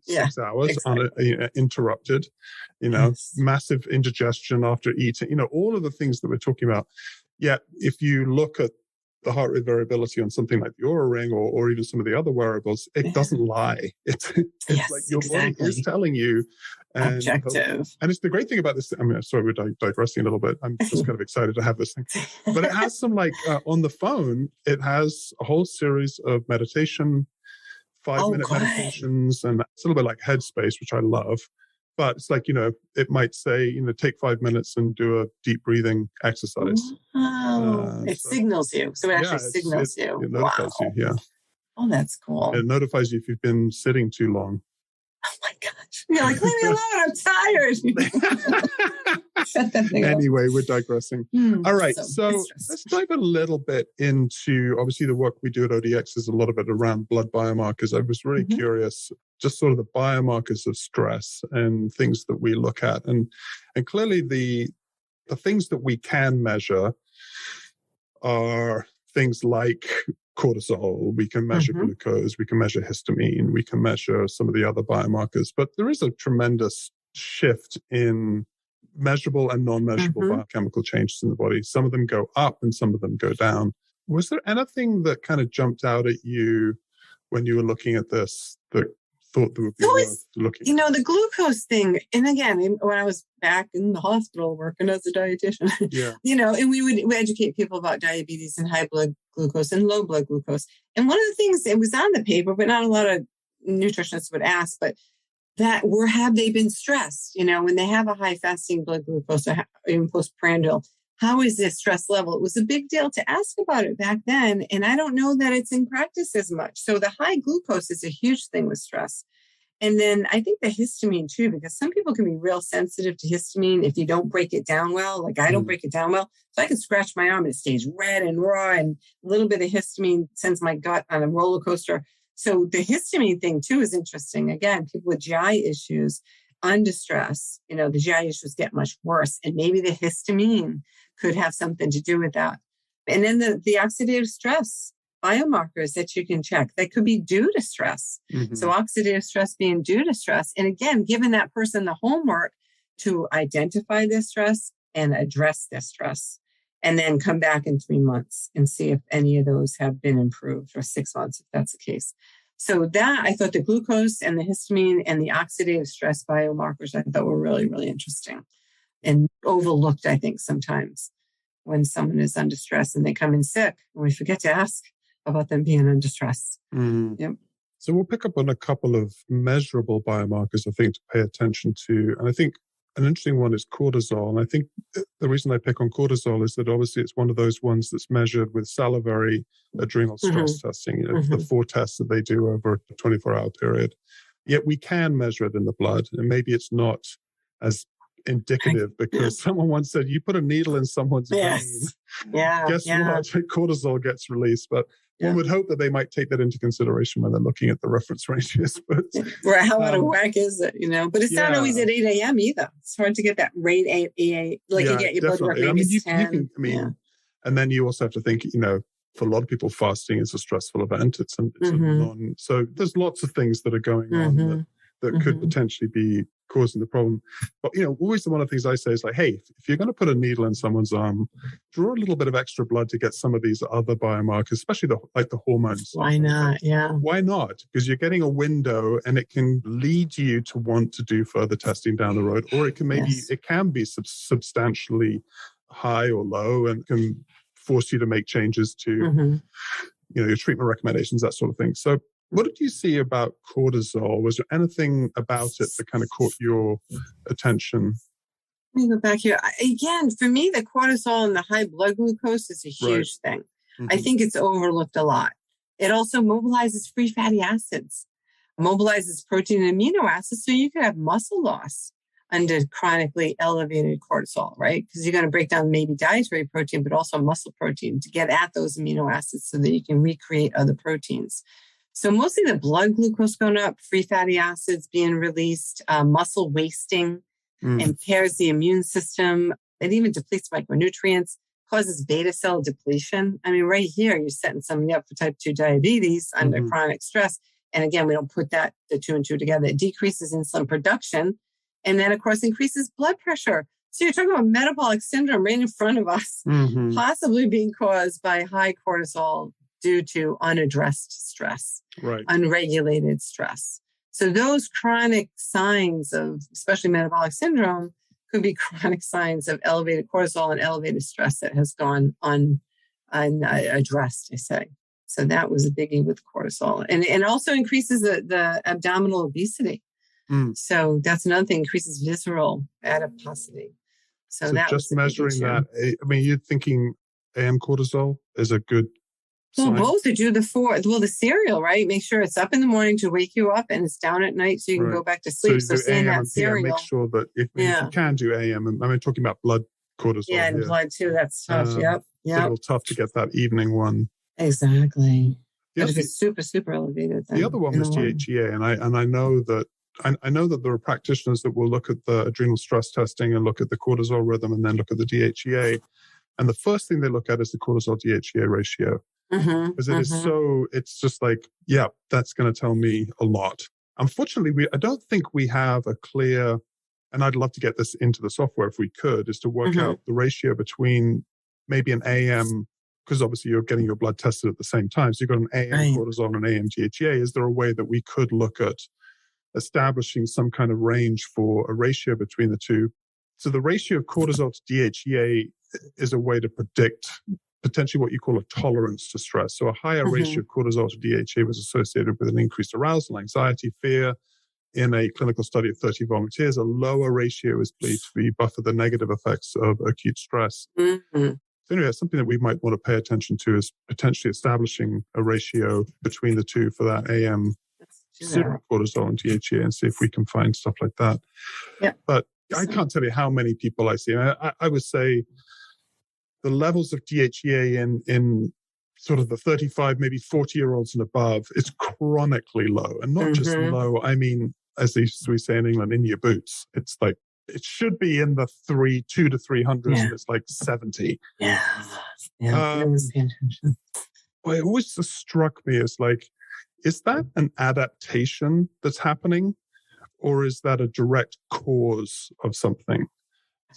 6 hours uninterrupted, massive indigestion after eating, all of the things that we're talking about. Yet if you look at the heart rate variability on something like the Aura ring or even some of the other wearables, it doesn't lie. It's like your body is telling you. And, objective. And it's the great thing about this. I mean, sorry, we're digressing a little bit. I'm just kind of excited to have this thing. But it has some on the phone, it has a whole series of meditation, 5-minute meditations. And it's a little bit like Headspace, which I love. But it's like, it might say, take 5 minutes and do a deep breathing exercise. It signals you. So it actually signals you. It notifies you, yeah. Oh, that's cool. It notifies you if you've been sitting too long. Oh, my gosh. You're like, leave me alone. I'm tired. Shut that thing Anyway, we're digressing. All right. So let's dive a little bit into, obviously, the work we do at ODX is a lot of it around blood biomarkers. I was really curious, just sort of the biomarkers of stress and things that we look at. And clearly the things that we can measure are things like cortisol. We can measure glucose, we can measure histamine, we can measure some of the other biomarkers. But there is a tremendous shift in measurable and non-measurable biochemical changes in the body. Some of them go up and some of them go down. Was there anything that kind of jumped out at you when you were looking at this that thought there would be worth looking at? The glucose thing. And again, when I was back in the hospital working as a dietitian, and we would educate people about diabetes and high blood glucose and low blood glucose. And one of the things, it was on the paper, but not a lot of nutritionists would ask, but have they been stressed? When they have a high fasting blood glucose or even postprandial, how is their stress level? It was a big deal to ask about it back then. And I don't know that it's in practice as much. So the high glucose is a huge thing with stress. And then I think the histamine too, because some people can be real sensitive to histamine if you don't break it down well. Like I don't break it down well. So I can scratch my arm and it stays red and raw, and a little bit of histamine sends my gut on a roller coaster. So the histamine thing too is interesting. Again, people with GI issues under stress, the GI issues get much worse. And maybe the histamine could have something to do with that. And then the oxidative stress biomarkers that you can check that could be due to stress. So oxidative stress being due to stress. And again, giving that person the homework to identify their stress and address their stress. And then come back in 3 months and see if any of those have been improved, or 6 months if that's the case. So that, I thought the glucose and the histamine and the oxidative stress biomarkers, I thought were really, really interesting and overlooked, I think, sometimes when someone is under stress and they come in sick and we forget to ask about them being under stress. Yep. So we'll pick up on a couple of measurable biomarkers, I think, to pay attention to. And I think an interesting one is cortisol. And I think the reason I pick on cortisol is that obviously it's one of those ones that's measured with salivary adrenal stress testing, the 4 tests that they do over a 24-hour period. Yet we can measure it in the blood. And maybe it's not as indicative because someone once said, you put a needle in someone's vein, guess what? Cortisol gets released. But one would hope that they might take that into consideration when they're looking at the reference ranges. But how out of whack is it, But it's not always at 8 a.m. either. It's hard to get that rate 8 a.m. You get your blood work maybe it's 10. And then you also have to think, for a lot of people, fasting is a stressful event. It's so there's lots of things that are going on that could potentially be causing the problem. But, always one of the things I say is like, hey, if you're going to put a needle in someone's arm, draw a little bit of extra blood to get some of these other biomarkers, especially the hormones. Why not? Yeah. Why not? Because you're getting a window and it can lead you to want to do further testing down the road, or it can it can be substantially high or low and can force you to make changes to, your treatment recommendations, that sort of thing. So what did you see about cortisol? Was there anything about it that kind of caught your attention? Let me go back here. Again, for me, the cortisol and the high blood glucose is a huge thing. I think it's overlooked a lot. It also mobilizes free fatty acids, mobilizes protein and amino acids, so you can have muscle loss under chronically elevated cortisol, right? Because you're going to break down maybe dietary protein, but also muscle protein to get at those amino acids so that you can recreate other proteins. So mostly the blood glucose going up, free fatty acids being released, muscle wasting, impairs the immune system. It even depletes micronutrients, causes beta cell depletion. I mean, right here, you're setting somebody up for type 2 diabetes under chronic stress. And again, we don't put the 2 and 2 together. It decreases insulin production. And then, of course, increases blood pressure. So you're talking about metabolic syndrome right in front of us, possibly being caused by high cortisol due to unaddressed stress, unregulated stress. So those chronic signs of, especially metabolic syndrome, could be chronic signs of elevated cortisol and elevated stress that has gone unaddressed, I say. So that was a biggie with cortisol. And also increases the abdominal obesity. So that's another thing, increases visceral adiposity. So that just measuring that, I mean, you're thinking AM cortisol is a good sign? Well, both to do the cereal, right? Make sure it's up in the morning to wake you up and it's down at night so you can go back to sleep. So seeing that cereal. Make sure that if you can do AM, I'm talking about blood cortisol. Yeah, and blood too, that's tough. Yep. It's a little tough to get that evening one. Exactly. But if it's super, super elevated. The other one was DHEA, and I know that there are practitioners that will look at the adrenal stress testing and look at the cortisol rhythm and then look at the DHEA. And the first thing they look at is the cortisol DHEA ratio. Because it is it's just like, that's going to tell me a lot. Unfortunately, I don't think we have a clear, and I'd love to get this into the software if we could, is to work out the ratio between maybe an AM, because obviously you're getting your blood tested at the same time. So you've got an AM cortisol and an AM DHEA. Is there a way that we could look at establishing some kind of range for a ratio between the two? So the ratio of cortisol to DHEA is a way to predict potentially what you call a tolerance to stress. So a higher ratio of cortisol to DHEA was associated with an increased arousal, anxiety, fear. In a clinical study of 30 volunteers, a lower ratio is believed to be buffer the negative effects of acute stress. So anyway, something that we might want to pay attention to is potentially establishing a ratio between the two for that AM serum cortisol and DHEA and see if we can find stuff like that. But I can't tell you how many people I see. I would say the levels of DHEA in sort of the 35, maybe 40-year-olds and above is chronically low. And not just low, I mean, as we say in England, in your boots. It's like, it should be in the 2 to 300s, and it's like 70. What always just struck me is like, is that an adaptation that's happening, or is that a direct cause of something?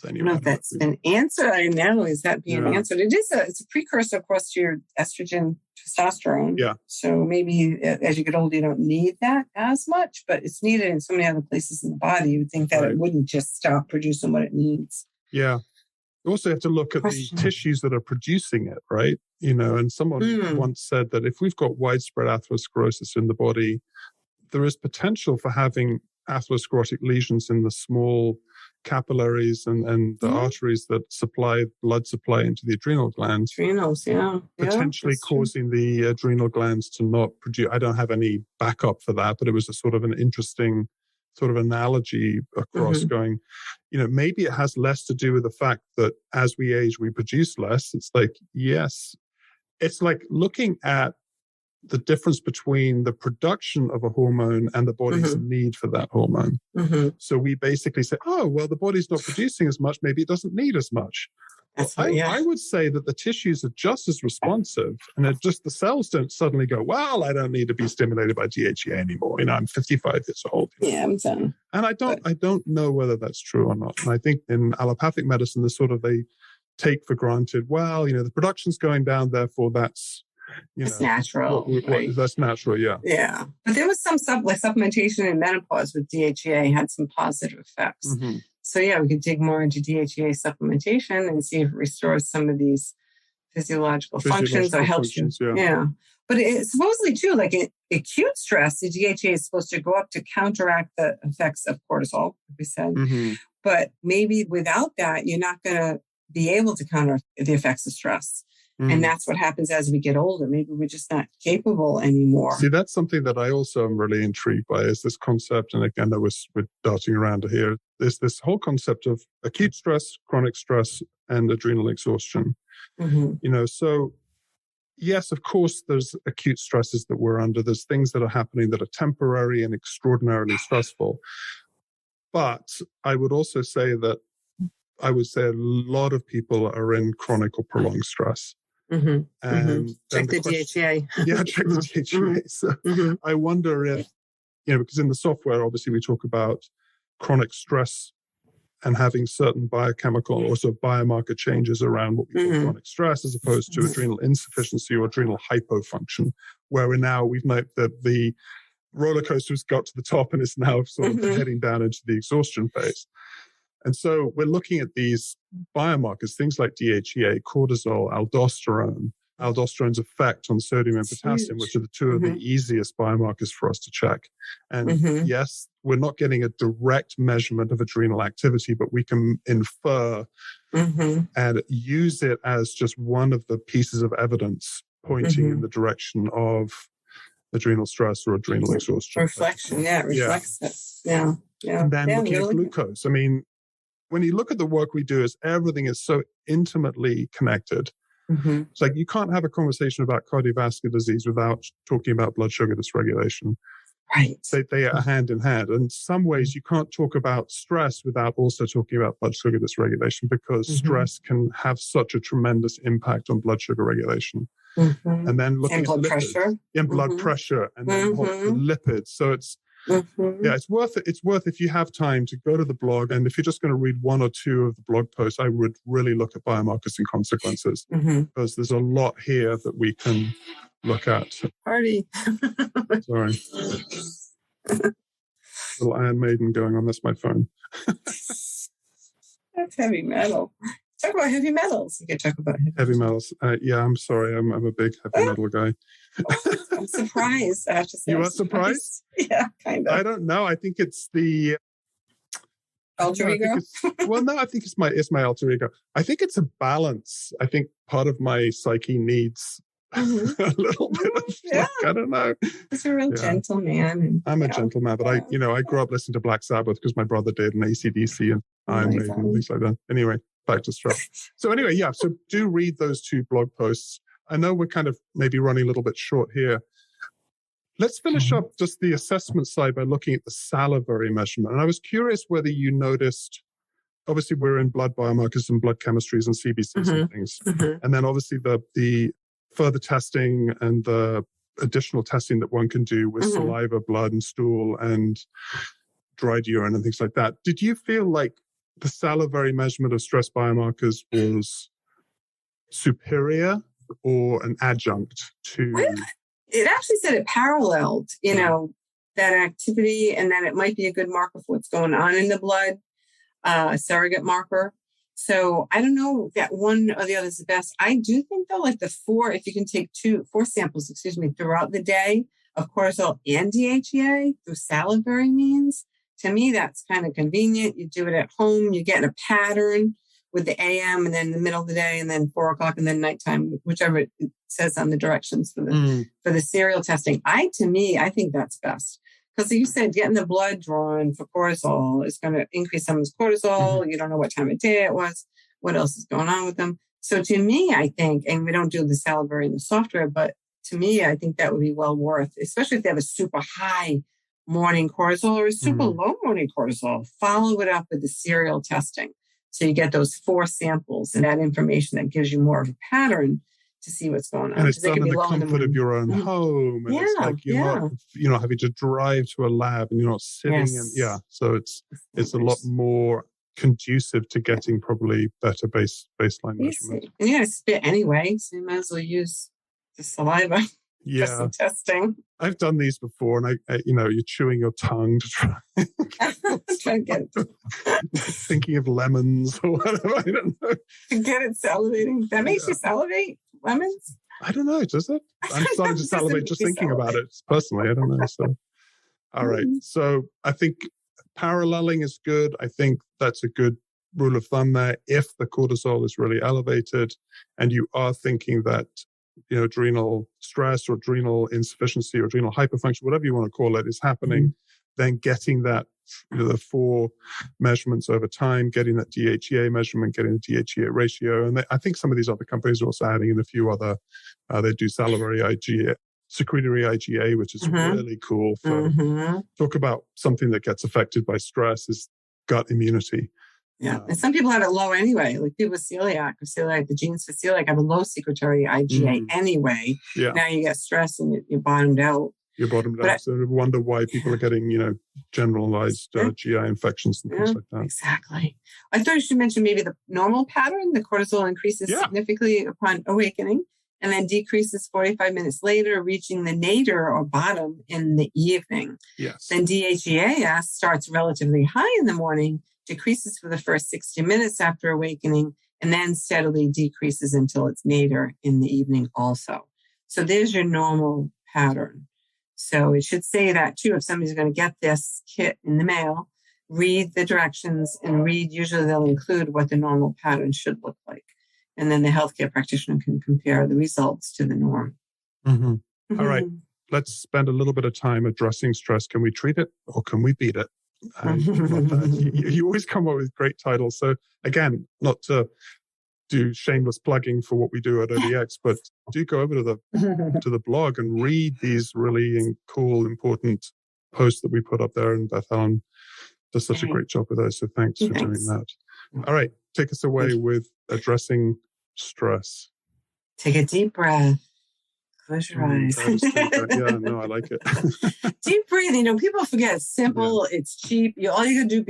I don't know if that's been answered. I know. Is that being answered? It's a precursor, of course, to your estrogen, testosterone. So maybe as you get older, you don't need that as much, but it's needed in so many other places in the body. You would think that it wouldn't just stop producing what it needs. You also have to look at the tissues that are producing it, right? And someone once said that if we've got widespread atherosclerosis in the body, there is potential for having atherosclerotic lesions in the small capillaries and the arteries that supply blood supply into the adrenal glands. Adrenals, potentially causing the adrenal glands to not produce. I don't have any backup for that, but it was a sort of an interesting sort of analogy across going, maybe it has less to do with the fact that as we age, we produce less. It's like, yes, it's like looking at the difference between the production of a hormone and the body's need for that hormone. So we basically say, oh, well, the body's not producing as much. Maybe it doesn't need as much. I would say that the tissues are just as responsive, and the cells don't suddenly go, well, I don't need to be stimulated by DHEA anymore. I'm 55 years old. Yeah, I'm done. And I don't know whether that's true or not. And I think in allopathic medicine, they take for granted, well, the production's going down, therefore that's, it's natural. Right? That's natural, yeah. Yeah. But there was some supplementation in menopause with DHEA had some positive effects. So we could dig more into DHEA supplementation and see if it restores some of these physiological functions or helps you. Yeah. But it's supposedly too, like in acute stress, the DHEA is supposed to go up to counteract the effects of cortisol, like we said. But maybe without that, you're not going to be able to counter the effects of stress. And that's what happens as we get older. Maybe we're just not capable anymore. See, that's something that I also am really intrigued by, is this concept. And again, we're darting around here. There's this whole concept of acute stress, chronic stress, and adrenal exhaustion. So yes, of course, there's acute stresses that we're under. There's things that are happening that are temporary and extraordinarily stressful. But I would also say that a lot of people are in chronic or prolonged stress. And check the DHEA. Check the DHEA. So I wonder if, because in the software, obviously, we talk about chronic stress and having certain biochemical or sort of biomarker changes around what we call chronic stress, as opposed to adrenal insufficiency or adrenal hypofunction, where we've noted that the roller coaster has got to the top and is now sort of heading down into the exhaustion phase. And so we're looking at these biomarkers, things like DHEA, cortisol, aldosterone's effect on sodium and potassium, which are the two of the easiest biomarkers for us to check. And yes, we're not getting a direct measurement of adrenal activity, but we can infer and use it as just one of the pieces of evidence pointing in the direction of adrenal stress or adrenal exhaustion. Reflection, it reflects it. Yeah. And then looking at glucose. I mean, when you look at the work we do, everything is so intimately connected. It's like you can't have a conversation about cardiovascular disease without talking about blood sugar dysregulation. Right. They are hand in hand. And in some ways, you can't talk about stress without also talking about blood sugar dysregulation, because stress can have such a tremendous impact on blood sugar regulation. And then looking at blood pressure. And blood pressure, and then the lipids. So it's it's worth it. It's worth, if you have time, to go to the blog. And if you're just going to read one or two of the blog posts, I would really look at biomarkers and consequences, because there's a lot here that we can look at. Party. Sorry. Little Iron Maiden going on. That's my phone. That's heavy metal. Talk about heavy metals. You can talk about heavy metals. I'm sorry. I'm a big heavy metal guy. I'm surprised. I have to say. You are surprised? Yeah, kind of. I don't know. I think it's the alter ego. I think it's my alter ego. I think it's a balance. I think part of my psyche needs a little bit of, I don't know. He's a real gentleman. I'm a gentleman, but I grew up listening to Black Sabbath because my brother did, and AC/DC and Iron Maiden and things like that. Anyway, back to stress. So anyway, so do read those two blog posts. I know we're kind of maybe running a little bit short here. Let's finish up just the assessment side by looking at the salivary measurement. And I was curious whether you noticed, obviously we're in blood biomarkers and blood chemistries and CBCs and things. And then obviously the further testing and the additional testing that one can do with saliva, blood and stool and dried urine and things like that. Did you feel like the salivary measurement of stress biomarkers was superior or an adjunct to? It actually said it paralleled, that activity, and that it might be a good marker for what's going on in the blood, a surrogate marker. So I don't know that one or the other is the best. I do think though, like if you can take 4 samples, throughout the day of cortisol and DHEA through salivary means to me, that's kind of convenient. You do it at home. You get in a pattern with the AM and then the middle of the day and then 4 o'clock and then nighttime, whichever it says on the directions for the serial testing. I think that's best. Because you said getting the blood drawn for cortisol is going to increase someone's cortisol. Mm-hmm. You don't know what time of day it was, what else is going on with them. So to me, I think, and we don't do the salivary in the software, but to me, I think that would be well worth, especially if they have a super high morning cortisol or a super low morning cortisol. Follow it up with the serial testing. So you get those 4 samples and that information that gives you more of a pattern to see what's going on. And it's done in the comfort of your own home. And it's like you're not having to drive to a lab and you're not sitting. So it's a lot more conducive to getting probably better baseline measurement. And you're going to spit anyway, so you might as well use the saliva. For some testing. I've done these before, and you're chewing your tongue to try to get it. Thinking of lemons or whatever. I don't know. To get it salivating. That makes you salivate? Lemons? I don't know. Does it? I'm starting to salivate just thinking about it. Personally, I don't know. So, all right. So I think paralleling is good. I think that's a good rule of thumb there. If the cortisol is really elevated, and you are thinking that adrenal stress or adrenal insufficiency or adrenal hyperfunction, whatever you want to call it, is happening, then getting that, the 4 measurements over time, getting that DHEA measurement, getting the DHEA ratio. And I think some of these other companies are also adding in a few other, they do salivary IgA, secretory IgA, which is really cool. Talk about something that gets affected by stress is gut immunity. Yeah. And some people have it low anyway. Like people with celiac, the genes for celiac have a low secretory IgA anyway. Yeah. Now you get stressed and you're bottomed out. You're bottomed out. So I wonder why people are getting, generalized GI infections and things like that. Exactly. I thought you should mention maybe the normal pattern. The cortisol increases significantly upon awakening and then decreases 45 minutes later, reaching the nadir or bottom in the evening. Yes. Then DHEA starts relatively high in the morning, decreases for the first 60 minutes after awakening, and then steadily decreases until it's nadir in the evening also. So there's your normal pattern. So it should say that too, if somebody's going to get this kit in the mail, read the directions and usually they'll include what the normal pattern should look like. And then the healthcare practitioner can compare the results to the norm. Mm-hmm. All right. Let's spend a little bit of time addressing stress. Can we treat it or can we beat it? You always come up with great titles. So again, not to do shameless plugging for what we do at ODX, but do go over to the blog and read these really cool, important posts that we put up there. And Beth Ellen does such a great job with those. So thanks for doing that. All right, take us away with addressing stress. Take a deep breath. Close your eyes. I like it. Deep breathing. People forget it's simple. Yeah. It's cheap. All you can do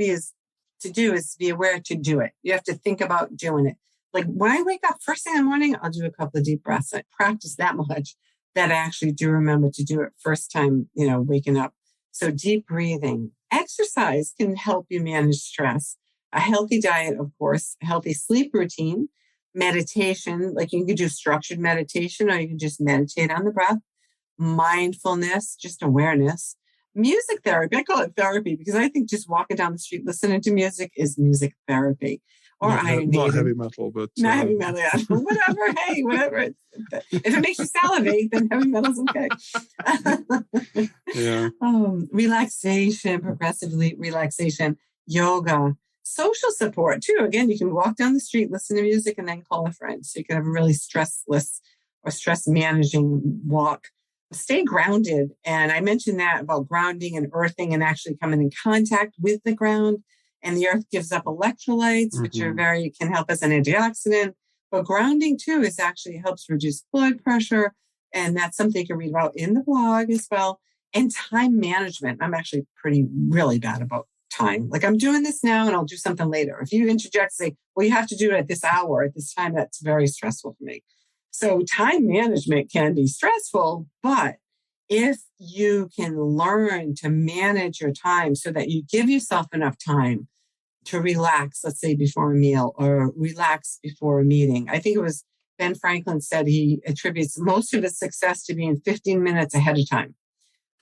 is be aware to do it. You have to think about doing it. Like when I wake up first thing in the morning, I'll do a couple of deep breaths. I practice that much that I actually do remember to do it first time, waking up. So deep breathing. Exercise can help you manage stress. A healthy diet, of course, a healthy sleep routine. Meditation, like you can do structured meditation or you can just meditate on the breath. Mindfulness, just awareness. Music therapy, I call it therapy because I think just walking down the street listening to music is music therapy. Or not heavy metal, but... Not heavy metal, yeah. Whatever, hey, whatever. If it makes you salivate, then heavy metal's okay. Relaxation, progressively relaxation, yoga. Social support, too. Again, you can walk down the street, listen to music, and then call a friend. So you can have a really stressless or stress-managing walk. Stay grounded. And I mentioned that about grounding and earthing and actually coming in contact with the ground. And the earth gives up electrolytes, which are can help as an antioxidant. But grounding, too, helps reduce blood pressure. And that's something you can read about in the blog as well. And time management. I'm actually really bad about time. Like I'm doing this now and I'll do something later. If you interject, say, well, you have to do it at this hour, at this time, that's very stressful for me. So time management can be stressful, but if you can learn to manage your time so that you give yourself enough time to relax, let's say before a meal or relax before a meeting. I think it was Ben Franklin said he attributes most of his success to being 15 minutes ahead of time.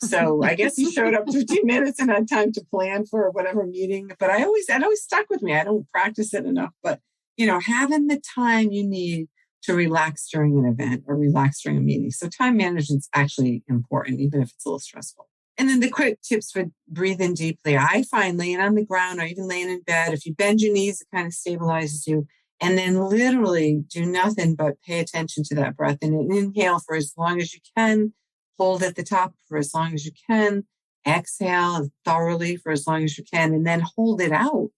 So I guess he showed up 15 minutes and had time to plan for whatever meeting. But that always stuck with me. I don't practice it enough. But, having the time you need to relax during an event or relax during a meeting. So time management is actually important, even if it's a little stressful. And then the quick tips for breathing deeply. I find laying on the ground or even laying in bed, if you bend your knees, it kind of stabilizes you. And then literally do nothing but pay attention to that breath and inhale for as long as you can. Hold at the top for as long as you can. Exhale thoroughly for as long as you can. And then hold it out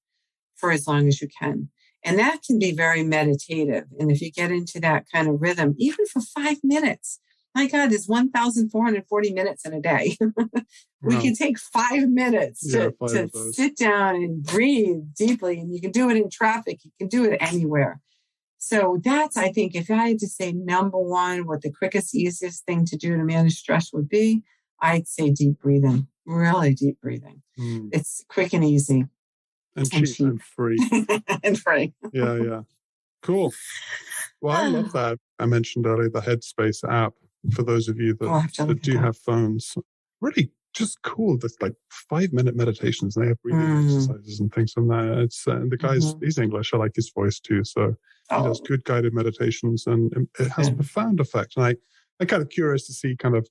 for as long as you can. And that can be very meditative. And if you get into that kind of rhythm, even for 5 minutes, my God, there's 1,440 minutes in a day. We can take 5 minutes to sit down and breathe deeply. And you can do it in traffic. You can do it anywhere. So that's, I think, if I had to say number one, what the quickest, easiest thing to do to manage stress would be, I'd say deep breathing, really deep breathing. It's quick and easy. And cheap and free. And free. Yeah. Cool. Well, I love that. I mentioned earlier the Headspace app for those of you that do have phones. Really just cool. There's like 5-minute meditations and they have breathing exercises and things on that. It's and the guy's he's English. I like his voice too. So he does good guided meditations and it has a profound effect. And I'm kind of curious to see kind of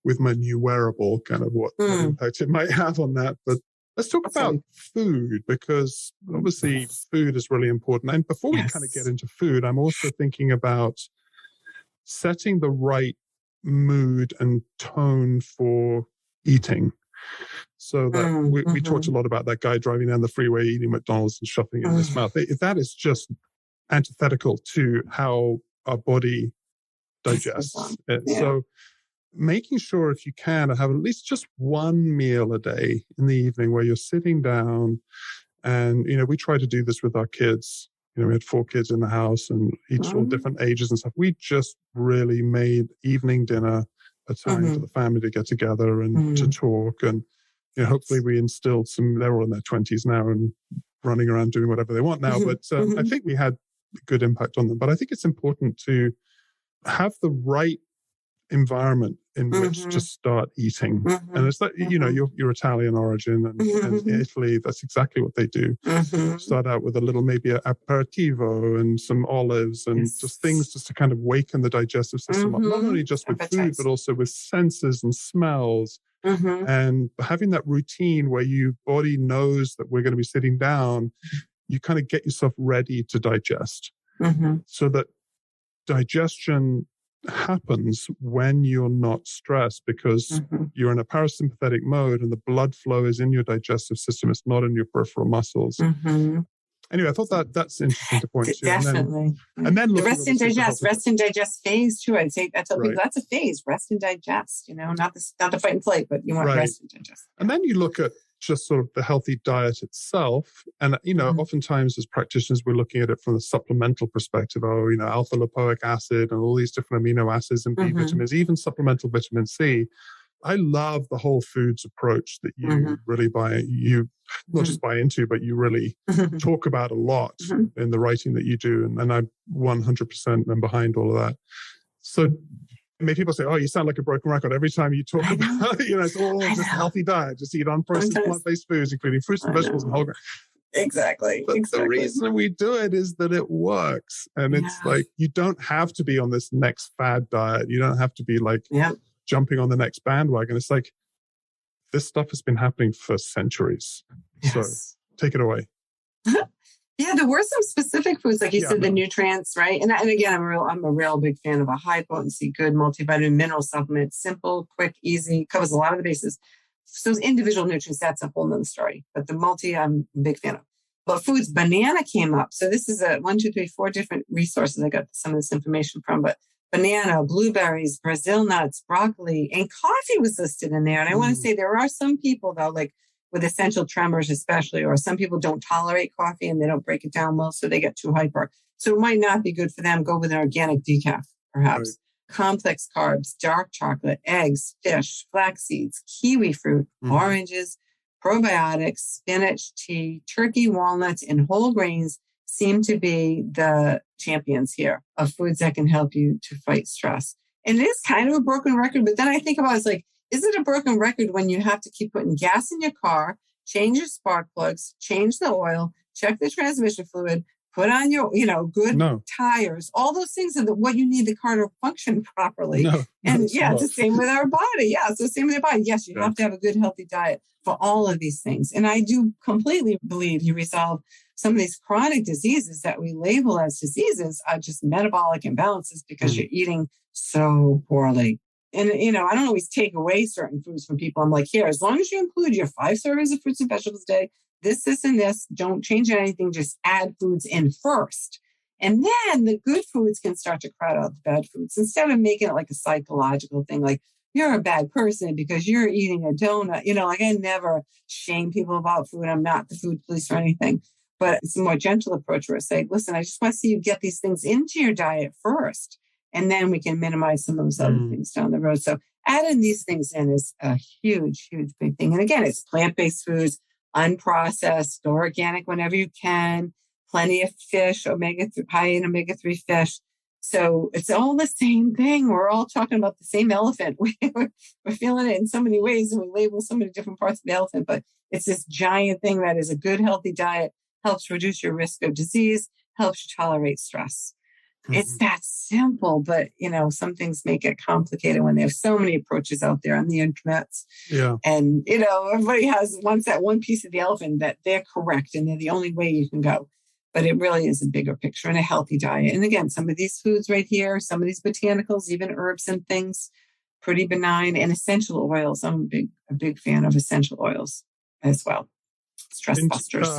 with my new wearable kind of what impact it might have on that. But let's talk about food, because obviously food is really important. And before we kind of get into food, I'm also thinking about setting the right mood and tone for eating. So that we talked a lot about that guy driving down the freeway, eating McDonald's and shoving it in his mouth. That is just antithetical to how our body digests it. Yeah. So making sure, if you can, have at least just one meal a day in the evening where you're sitting down. And, we try to do this with our kids. We had 4 kids in the house and each all different ages and stuff. We just really made evening dinner a time for the family to get together and to talk. And, hopefully we instilled they're all in their 20s now and running around doing whatever they want now. But I think we had a good impact on them. But I think it's important to have the right environment in which to start eating. And it's like, you're Italian origin and in Italy, that's exactly what they do. Start out with a little, maybe an aperitivo and some olives and just things just to kind of waken the digestive system up, not only just with food, but also with senses and smells. And having that routine where your body knows that we're going to be sitting down, you kind of get yourself ready to digest. So that digestion happens when you're not stressed, because you're in a parasympathetic mode and the blood flow is in your digestive system. It's not in your peripheral muscles. Anyway, I thought that's interesting to point to. Definitely. And then the rest and digest phase too. I'd say that's people. That's a phase. Rest and digest. Not the fight and flight, but you want rest and digest. And then you look at just sort of the healthy diet itself. And, oftentimes as practitioners, we're looking at it from the supplemental perspective. Alpha lipoic acid and all these different amino acids and B vitamins, even supplemental vitamin C. I love the whole foods approach that you really not just buy into, but you really talk about a lot in the writing that you do. And I'm 100% am behind all of that. So many people say, you sound like a broken record every time you talk about, it's all just healthy diet. Just eat unprocessed plant-based foods, including fruits and vegetables and whole grain. Exactly. But the reason we do it is that it works. And it's like, you don't have to be on this next fad diet. You don't have to be like jumping on the next bandwagon. It's like, this stuff has been happening for centuries. So take it away. Yeah, there were some specific foods, like you said, the nutrients, right? And again, I'm a real big fan of a high potency, good multivitamin mineral supplement. Simple, quick, easy, covers a lot of the bases. So those individual nutrients, that's a whole nother story. But the multi, I'm a big fan of. But foods, banana came up. So this is 4 different resources I got some of this information from. But banana, blueberries, Brazil nuts, broccoli, and coffee was listed in there. And I want to say there are some people, though, like with essential tremors especially, or some people don't tolerate coffee and they don't break it down well, so they get too hyper. So it might not be good for them. Go with an organic decaf, perhaps. Right. Complex carbs, dark chocolate, eggs, fish, flax seeds, kiwi fruit, oranges, probiotics, spinach, tea, turkey, walnuts, and whole grains seem to be the champions here of foods that can help you to fight stress. And it is kind of a broken record, but then I think about it's like, is it a broken record when you have to keep putting gas in your car, change your spark plugs, change the oil, check the transmission fluid, put on your, good tires. All those things are what you need the car to function properly. No, and it's the same with our body. Yeah, it's the same with your body. Yes, you have to have a good, healthy diet for all of these things. And I do completely believe you resolve some of these chronic diseases that we label as diseases are just metabolic imbalances because you're eating so poorly. And, I don't always take away certain foods from people. I'm like, here, as long as you include your 5 servings of fruits and vegetables a day, this, and this, don't change anything, just add foods in first. And then the good foods can start to crowd out the bad foods instead of making it like a psychological thing, like you're a bad person because you're eating a donut. I never shame people about food. I'm not the food police or anything, but it's a more gentle approach where I say, listen, I just want to see you get these things into your diet first, and then we can minimize some of those other things down the road. So adding these things in is a huge, huge, big thing. And again, it's plant-based foods, unprocessed, organic whenever you can, plenty of fish, high in omega-3 fish. So it's all the same thing. We're all talking about the same elephant. We're feeling it in so many ways, and we label so many different parts of the elephant, but it's this giant thing that is a good, healthy diet, helps reduce your risk of disease, helps you tolerate stress. It's that simple, but, some things make it complicated when there's so many approaches out there on the internet. Yeah. And, everybody wants that one piece of the elephant that they're correct and they're the only way you can go. But it really is a bigger picture and a healthy diet. And again, some of these foods right here, some of these botanicals, even herbs and things, pretty benign. And essential oils. I'm a big fan of essential oils as well. Stress busters.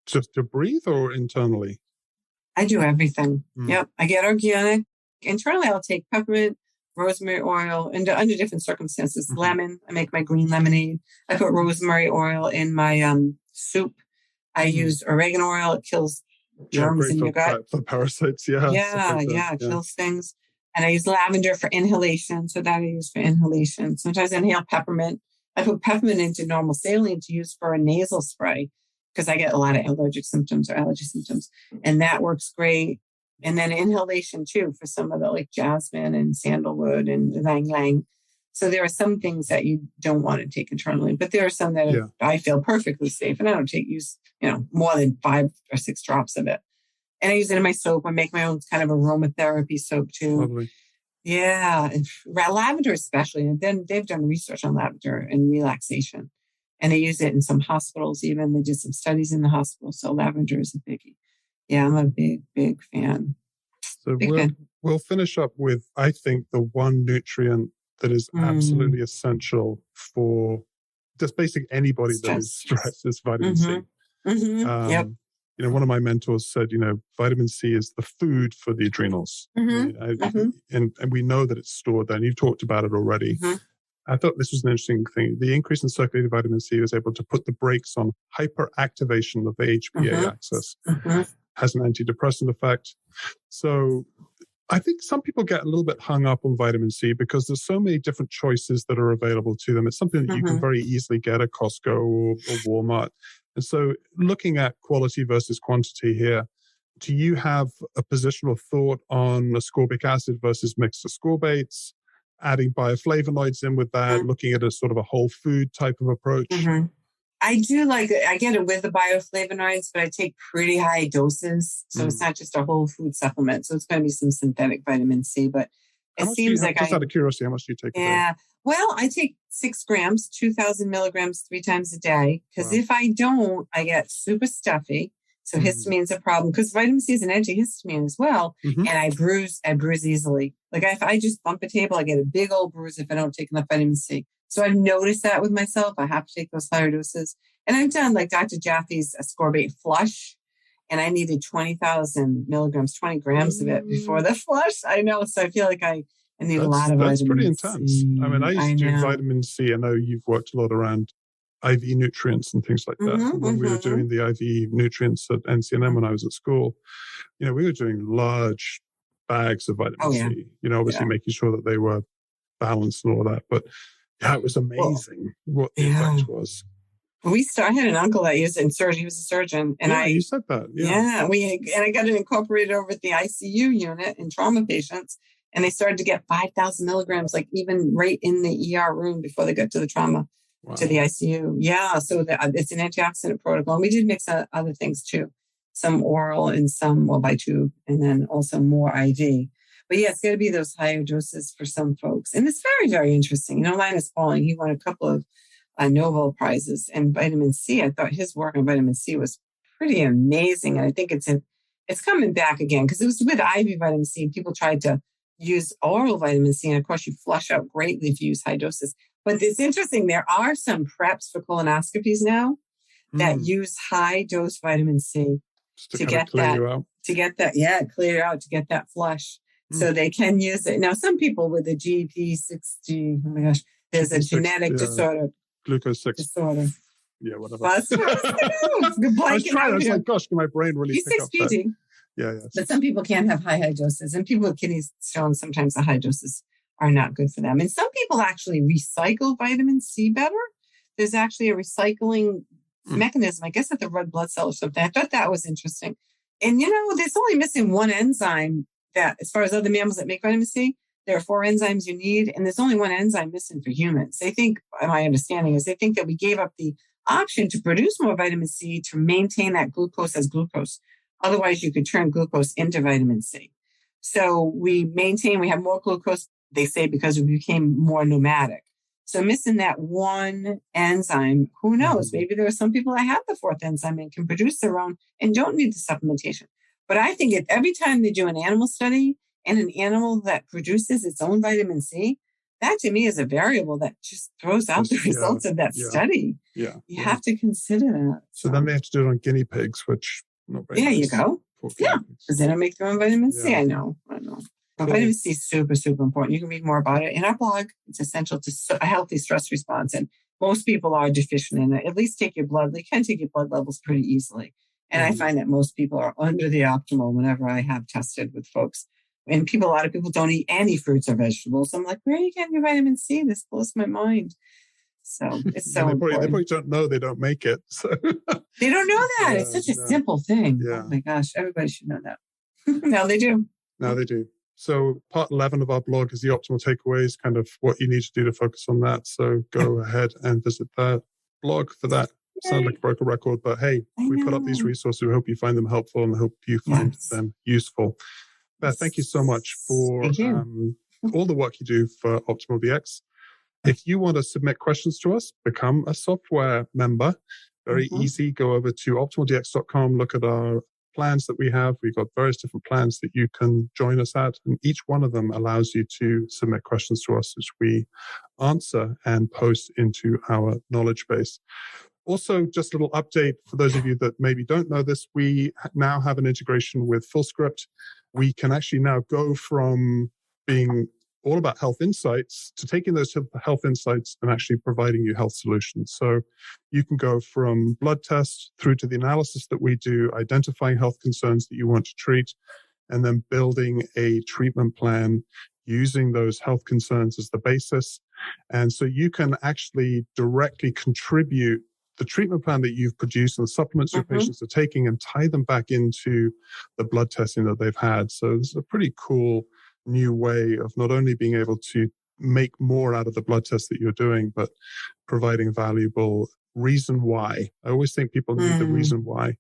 Just to breathe or internally? I do everything. Yep. I get organic. Internally, I'll take peppermint, rosemary oil, and under different circumstances, lemon. I make my green lemonade. I put rosemary oil in my soup. I use oregano oil. It kills germs in your gut. For parasites, It kills things. And I use lavender for inhalation. So that I use for inhalation. Sometimes I inhale peppermint. I put peppermint into normal saline to use for a nasal spray because I get a lot of allergic symptoms or allergy symptoms. And that works great. And then inhalation too for some of the like jasmine and sandalwood and ylang ylang. So there are some things that you don't want to take internally, but there are some that I feel perfectly safe, and I don't use more than 5 or 6 drops of it. And I use it in my soap. I make my own kind of aromatherapy soap too. Lovely. Yeah, and lavender especially. And then they've done research on lavender and relaxation, and they use it in some hospitals. Even they did some studies in the hospital. So lavender is a biggie. Yeah, I'm a big, big fan. So we'll finish up with, I think, the one nutrient that is absolutely essential for just basically anybody that is stressed is vitamin C. Yep. One of my mentors said, vitamin C is the food for the adrenals. And we know that it's stored there. And you've talked about it already. I thought this was an interesting thing. The increase in circulating vitamin C is able to put the brakes on hyperactivation of the HPA axis. Has an antidepressant effect. So I think some people get a little bit hung up on vitamin C because there's so many different choices that are available to them. It's something that you can very easily get at Costco or Walmart. And so looking at quality versus quantity here, do you have a positional thought on ascorbic acid versus mixed ascorbates, adding bioflavonoids in with that, looking at a sort of a whole food type of approach? I do I get it with the bioflavonoids, but I take pretty high doses. So it's not just a whole food supplement. So it's going to be some synthetic vitamin C, but it seems like just out of curiosity, how much do you take a day? Well, I take 6 grams, 2,000 milligrams 3 times a day. Because if I don't, I get super stuffy. So histamine's a problem because vitamin C is an antihistamine as well. And I bruise easily. Like if I just bump a table, I get a big old bruise if I don't take enough vitamin C. So I've noticed that with myself. I have to take those higher doses. And I've done like Dr. Jaffe's ascorbate flush. And I needed 20,000 milligrams, 20 grams of it before the flush. I know. So I feel like I need a lot of vitamin C. That's pretty intense. I mean, I used to do vitamin C. I know you've worked a lot around IV nutrients and things like that. When we were doing the IV nutrients at NCNM when I was at school, we were doing large bags of vitamin C, obviously making sure that they were balanced and all that. But it was amazing what the effect was. I had an uncle that used it in surgery. He was a surgeon. And you said that. I got it incorporated over at the ICU unit in trauma patients. And they started to get 5,000 milligrams, like even right in the ER room before they got to the trauma, to the ICU. Yeah. So it's an antioxidant protocol. And we did mix other things too. Some oral and some, by tube, and then also more IV. But yeah, it's got to be those higher doses for some folks. And it's very, very interesting. Linus Pauling, he won a couple of Nobel Prizes. And vitamin C, I thought his work on vitamin C was pretty amazing. And I think it's coming back again, because it was with IV vitamin C. People tried to use oral vitamin C. And of course, you flush out greatly if you use high doses. But it's interesting. There are some preps for colonoscopies now that use high dose vitamin C to get that, clear out, to get that flush. So they can use it. Now, some people with a GP60, oh my gosh, there's a genetic disorder. Glucose 6. Disorder. Yeah, whatever. I was trying. I was like, gosh, can my brain really pick up that? Yeah. But some people can have high doses. And people with kidney stones, sometimes the high doses are not good for them. And some people actually recycle vitamin C better. There's actually a recycling mechanism, I guess, at the red blood cell or something. I thought that was interesting. And, there's only missing one enzyme that, as far as other mammals that make vitamin C, there are 4 enzymes you need, and there's only one enzyme missing for humans. They think, my understanding is, they think that we gave up the option to produce more vitamin C to maintain that glucose as glucose. Otherwise, you could turn glucose into vitamin C. So we have more glucose, they say, because we became more nomadic. So missing that one enzyme, who knows? Maybe there are some people that have the 4th enzyme and can produce their own and don't need the supplementation. But I think every time they do an animal study and an animal that produces its own vitamin C, that to me is a variable that just throws out the results of that study. Yeah. You have to consider that. So then they have to do it on guinea pigs, which not very nice. You go. Yeah, because they don't make their own vitamin C. I know. But vitamin C is super, super important. You can read more about it in our blog. It's essential to a healthy stress response. And most people are deficient in it. At least take your blood. You can take your blood levels pretty easily. And I find that most people are under the optimal whenever I have tested with folks. And a lot of people don't eat any fruits or vegetables. So I'm like, where are you getting your vitamin C? This blows my mind. So it's so important. They probably don't know they don't make it. So. They don't know that. It's such a simple thing. Yeah. Oh my gosh, everybody should know that. Now they do. Now they do. So part 11 of our blog is the optimal takeaways, kind of what you need to do to focus on that. So go ahead and visit that blog for that. Sound like a broken record, but hey, we put up these resources. We hope you find them helpful and hope you find them useful. Beth, thank you so much for all the work you do for Optimal DX. If you want to submit questions to us, become a software member. Very easy. Go over to optimaldx.com, look at our plans that we have. We've got various different plans that you can join us at, and each one of them allows you to submit questions to us, which we answer and post into our knowledge base. Also, just a little update for those of you that maybe don't know this, we now have an integration with FullScript. We can actually now go from being all about health insights to taking those health insights and actually providing you health solutions. So you can go from blood tests through to the analysis that we do, identifying health concerns that you want to treat, and then building a treatment plan using those health concerns as the basis. And so you can actually directly contribute the treatment plan that you've produced and the supplements your patients are taking and tie them back into the blood testing that they've had. So this is a pretty cool new way of not only being able to make more out of the blood test that you're doing, but providing valuable reason why. I always think people need the reason why.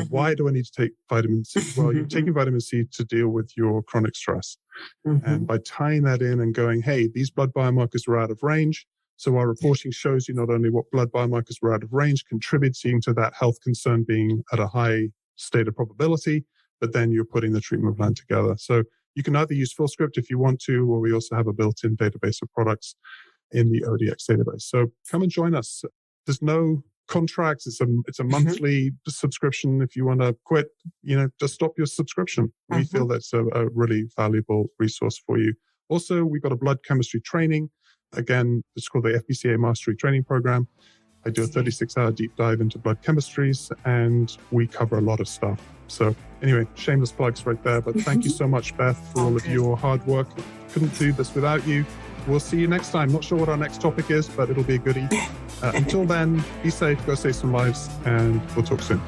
Why do I need to take vitamin C? Well, you're taking vitamin C to deal with your chronic stress. And by tying that in and going, hey, these blood biomarkers were out of range. So our reporting shows you not only what blood biomarkers were out of range, contributing to that health concern being at a high state of probability, but then you're putting the treatment plan together. So you can either use FullScript if you want to, or we also have a built-in database of products in the ODX database. So come and join us. There's no contracts. It's a monthly subscription. If you want to quit, just stop your subscription. We feel that's a really valuable resource for you. Also, we've got a blood chemistry training. Again, it's called the FBCA Mastery Training Program. I do a 36-hour deep dive into blood chemistries, and we cover a lot of stuff. So anyway, shameless plugs right there. But thank you so much, Beth, for all of your hard work. Couldn't do this without you. We'll see you next time. Not sure what our next topic is, but it'll be a goodie. Until then, be safe, go save some lives, and we'll talk soon.